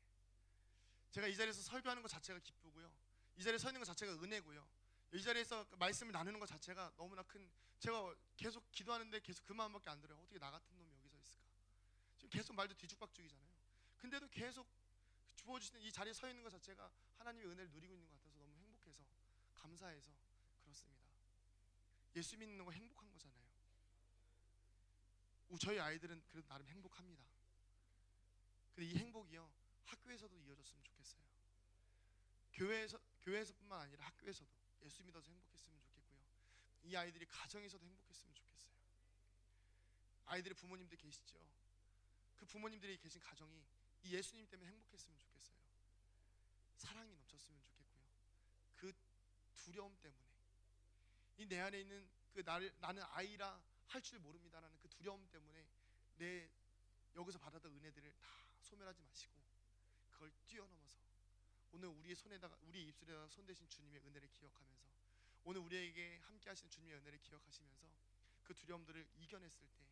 B: 제가 이 자리에서 설교하는 것 자체가 기쁘고요, 이 자리에 서 있는 것 자체가 은혜고요, 이 자리에서 말씀을 나누는 것 자체가 너무나 큰, 제가 계속 기도하는데 계속 그 마음밖에 안 들어요. 어떻게 나 같은 놈이 여기서 있을까? 지금 계속 말도 뒤죽박죽이잖아요. 근데도 계속 주어주시는 이 자리에 서 있는 것 자체가 하나님의 은혜를 누리고 있는 것 같아서 너무 행복해서, 감사해서 그렇습니다. 예수 믿는 거 행복한 거잖아요. 저희 아이들은 그래도 나름 행복합니다. 근데 이 행복이요, 학교에서도 이어졌으면 좋겠어요. 교회에서뿐만 아니라 학교에서도 예수 믿어서 행복했으면 좋겠고요. 이 아이들이 가정에서도 행복했으면 좋겠어요. 아이들의 부모님들 계시죠? 그 부모님들이 계신 가정이 이 예수님 때문에 행복했으면 좋겠어요. 사랑이 넘쳤으면 좋겠고요. 그 두려움 때문에 이 내 안에 있는 그 나는 아이라 할 줄 모릅니다라는 그 두려움 때문에 내 여기서 받았던 은혜들을 다 소멸하지 마시고 그걸 뛰어넘어서 오늘 우리의 손에다가 우리 입술에다가 손 대신 주님의 은혜를 기억하면서 오늘 우리에게 함께 하시는 주님의 은혜를 기억하시면서 그 두려움들을 이겨냈을 때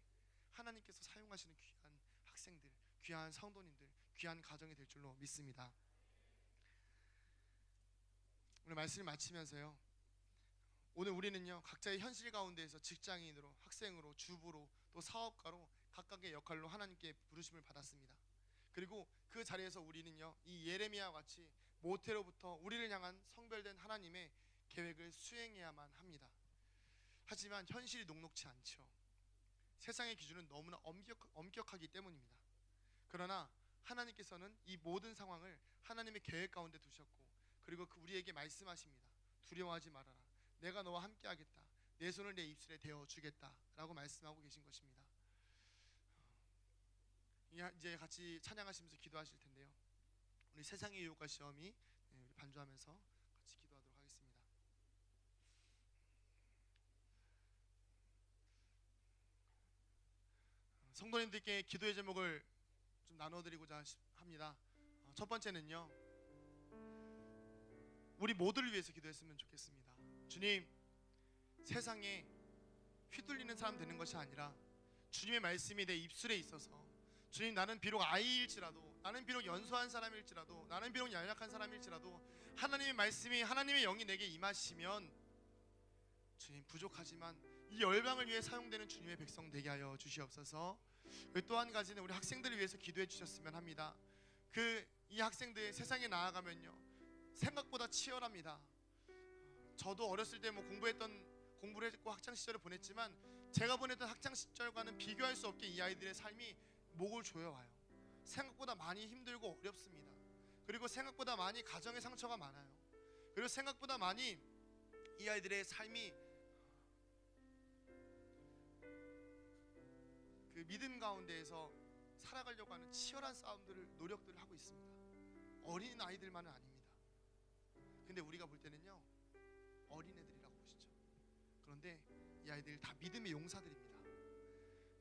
B: 하나님께서 사용하시는 귀한 학생들, 귀한 성도님들, 귀한 가정이 될 줄로 믿습니다. 오늘 말씀을 마치면서요, 오늘 우리는요 각자의 현실 가운데에서 직장인으로, 학생으로, 주부로, 또 사업가로 각각의 역할로 하나님께 부르심을 받았습니다. 그리고 그 자리에서 우리는요 이 예레미야와 같이 모태로부터 우리를 향한 성별된 하나님의 계획을 수행해야만 합니다. 하지만 현실이 녹록치 않죠. 세상의 기준은 너무나 엄격하기 때문입니다. 그러나 하나님께서는 이 모든 상황을 하나님의 계획 가운데 두셨고, 그리고 우리에게 말씀하십니다. 두려워하지 말아라. 내가 너와 함께 하겠다. 내 손을 내 입술에 대어 주겠다 라고 말씀하고 계신 것입니다. 이제 같이 찬양하시면서 기도하실 텐데요, 우리 세상의 유혹과 시험이 우리 반주하면서 같이 기도하도록 하겠습니다. 성도님들께 기도의 제목을 좀 나눠드리고자 합니다. 첫 번째는요, 우리 모두를 위해서 기도했으면 좋겠습니다. 주님, 세상에 휘둘리는 사람 되는 것이 아니라 주님의 말씀이 내 입술에 있어서, 주님, 나는 비록 아이일지라도, 나는 비록 연소한 사람일지라도, 나는 비록 연약한 사람일지라도 하나님의 말씀이, 하나님의 영이 내게 임하시면 주님, 부족하지만 이 열방을 위해 사용되는 주님의 백성 되게 하여 주시옵소서. 또 한 가지는 우리 학생들을 위해서 기도해 주셨으면 합니다. 이 학생들 세상에 나아가면요 생각보다 치열합니다. 저도 어렸을 때 공부를 했고 학창 시절을 보냈지만 제가 보냈던 학창 시절과는 비교할 수 없게 이 아이들의 삶이 목을 조여와요. 생각보다 많이 힘들고 어렵습니다. 그리고 생각보다 많이 가정의 상처가 많아요. 그리고 생각보다 많이 이 아이들의 삶이 그 믿음 가운데에서 살아가려고 하는 치열한 노력들을 하고 있습니다. 어린 아이들만은 아닙니다. 근데 우리가 볼 때는요 어린애들이라고 보시죠. 그런데 이 아이들 다 믿음의 용사들입니다.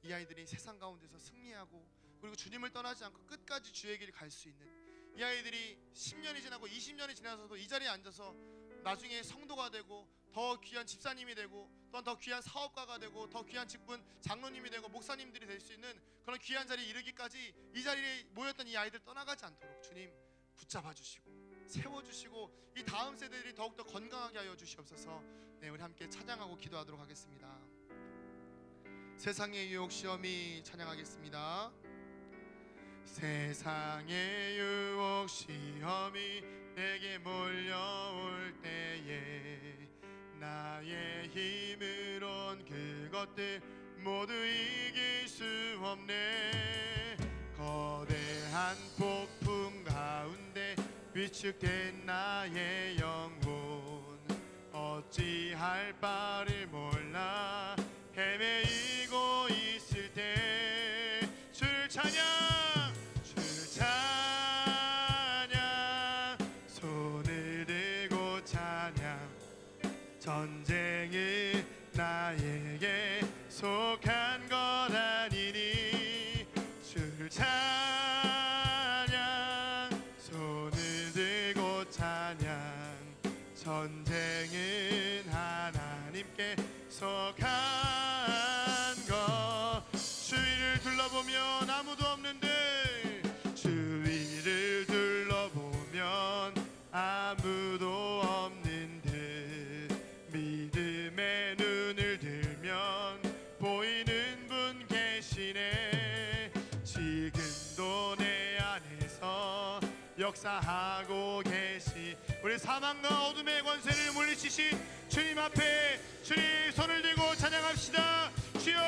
B: 이 아이들이 세상 가운데서 승리하고, 그리고 주님을 떠나지 않고 끝까지 주의 길 갈 수 있는 이 아이들이 10년이 지나고 20년이 지나서도 이 자리에 앉아서 나중에 성도가 되고 더 귀한 집사님이 되고 또한 더 귀한 사업가가 되고 더 귀한 직분 장로님이 되고 목사님들이 될 수 있는 그런 귀한 자리에 이르기까지 이 자리에 모였던 이 아이들 떠나가지 않도록 주님 붙잡아 주시고 세워주시고 이 다음 세대들이 더욱더 건강하게 하여 주시옵소서. 네, 우리 함께 찬양하고 기도하도록 하겠습니다. 세상의 유혹 시험이 찬양하겠습니다. 세상의 유혹 시험이 내게 몰려올 때에 나의 힘으론 그것들 모두 이길 수 없네. 거대한 폭풍 가운데 위축된 나의 영혼 어찌할 바를 몰라 헤매이고 있을 때 주를 찬양, 주를 찬양, 손을 들고 찬양. 전쟁은 나에게 속한 것 아니니 주를 찬양, 손을 들고 찬양. 전쟁은 하나님께 속한 것. 주위를 둘러보면 아무도 없는데, 주위를 둘러보면 아무도 없는 듯 믿음의 눈을 들면 보이는 분 계시네. 지금도 내 안에서 역사하고 계시 우리 사망과 어둠의 권세를 물리치신 주님 앞에 주님 손을 들고 찬양합시다. 주여,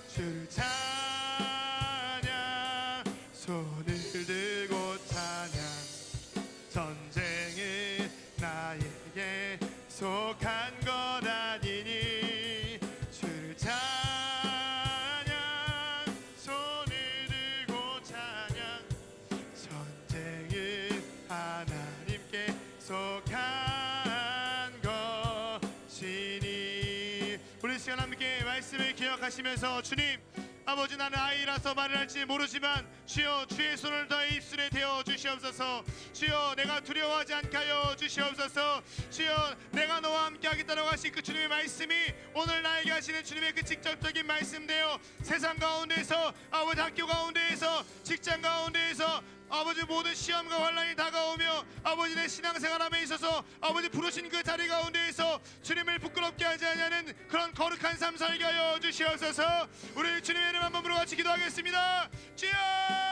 B: 주를 찬양, 손을 들고 찬양. 전쟁은 나에게 속
D: 생각하시면서 주님 아버지 나는 아이라서 말을 할지 모르지만 주여 주의 손을 더 입술에 대어 주시옵소서. 주여 내가 두려워하지 않게 하여 주시옵소서. 주여 내가 너와 함께 하겠다고 하신 그 주님의 말씀이 오늘 나에게 하시는 주님의 그 직접적인 말씀되어 세상 가운데에서 아버지 학교 가운데에서 직장 가운데에서 아버지 모든 시험과 환난이 다가오며 아버지 내 신앙생활함에 있어서 아버지 부르신 그 자리 가운데에서 주님을 부끄럽게 하지 않냐는 그런 거룩한 삶 살게 하여 주시옵소서. 우리 주님의 이름 한 번으로 같이 기도하겠습니다. 주여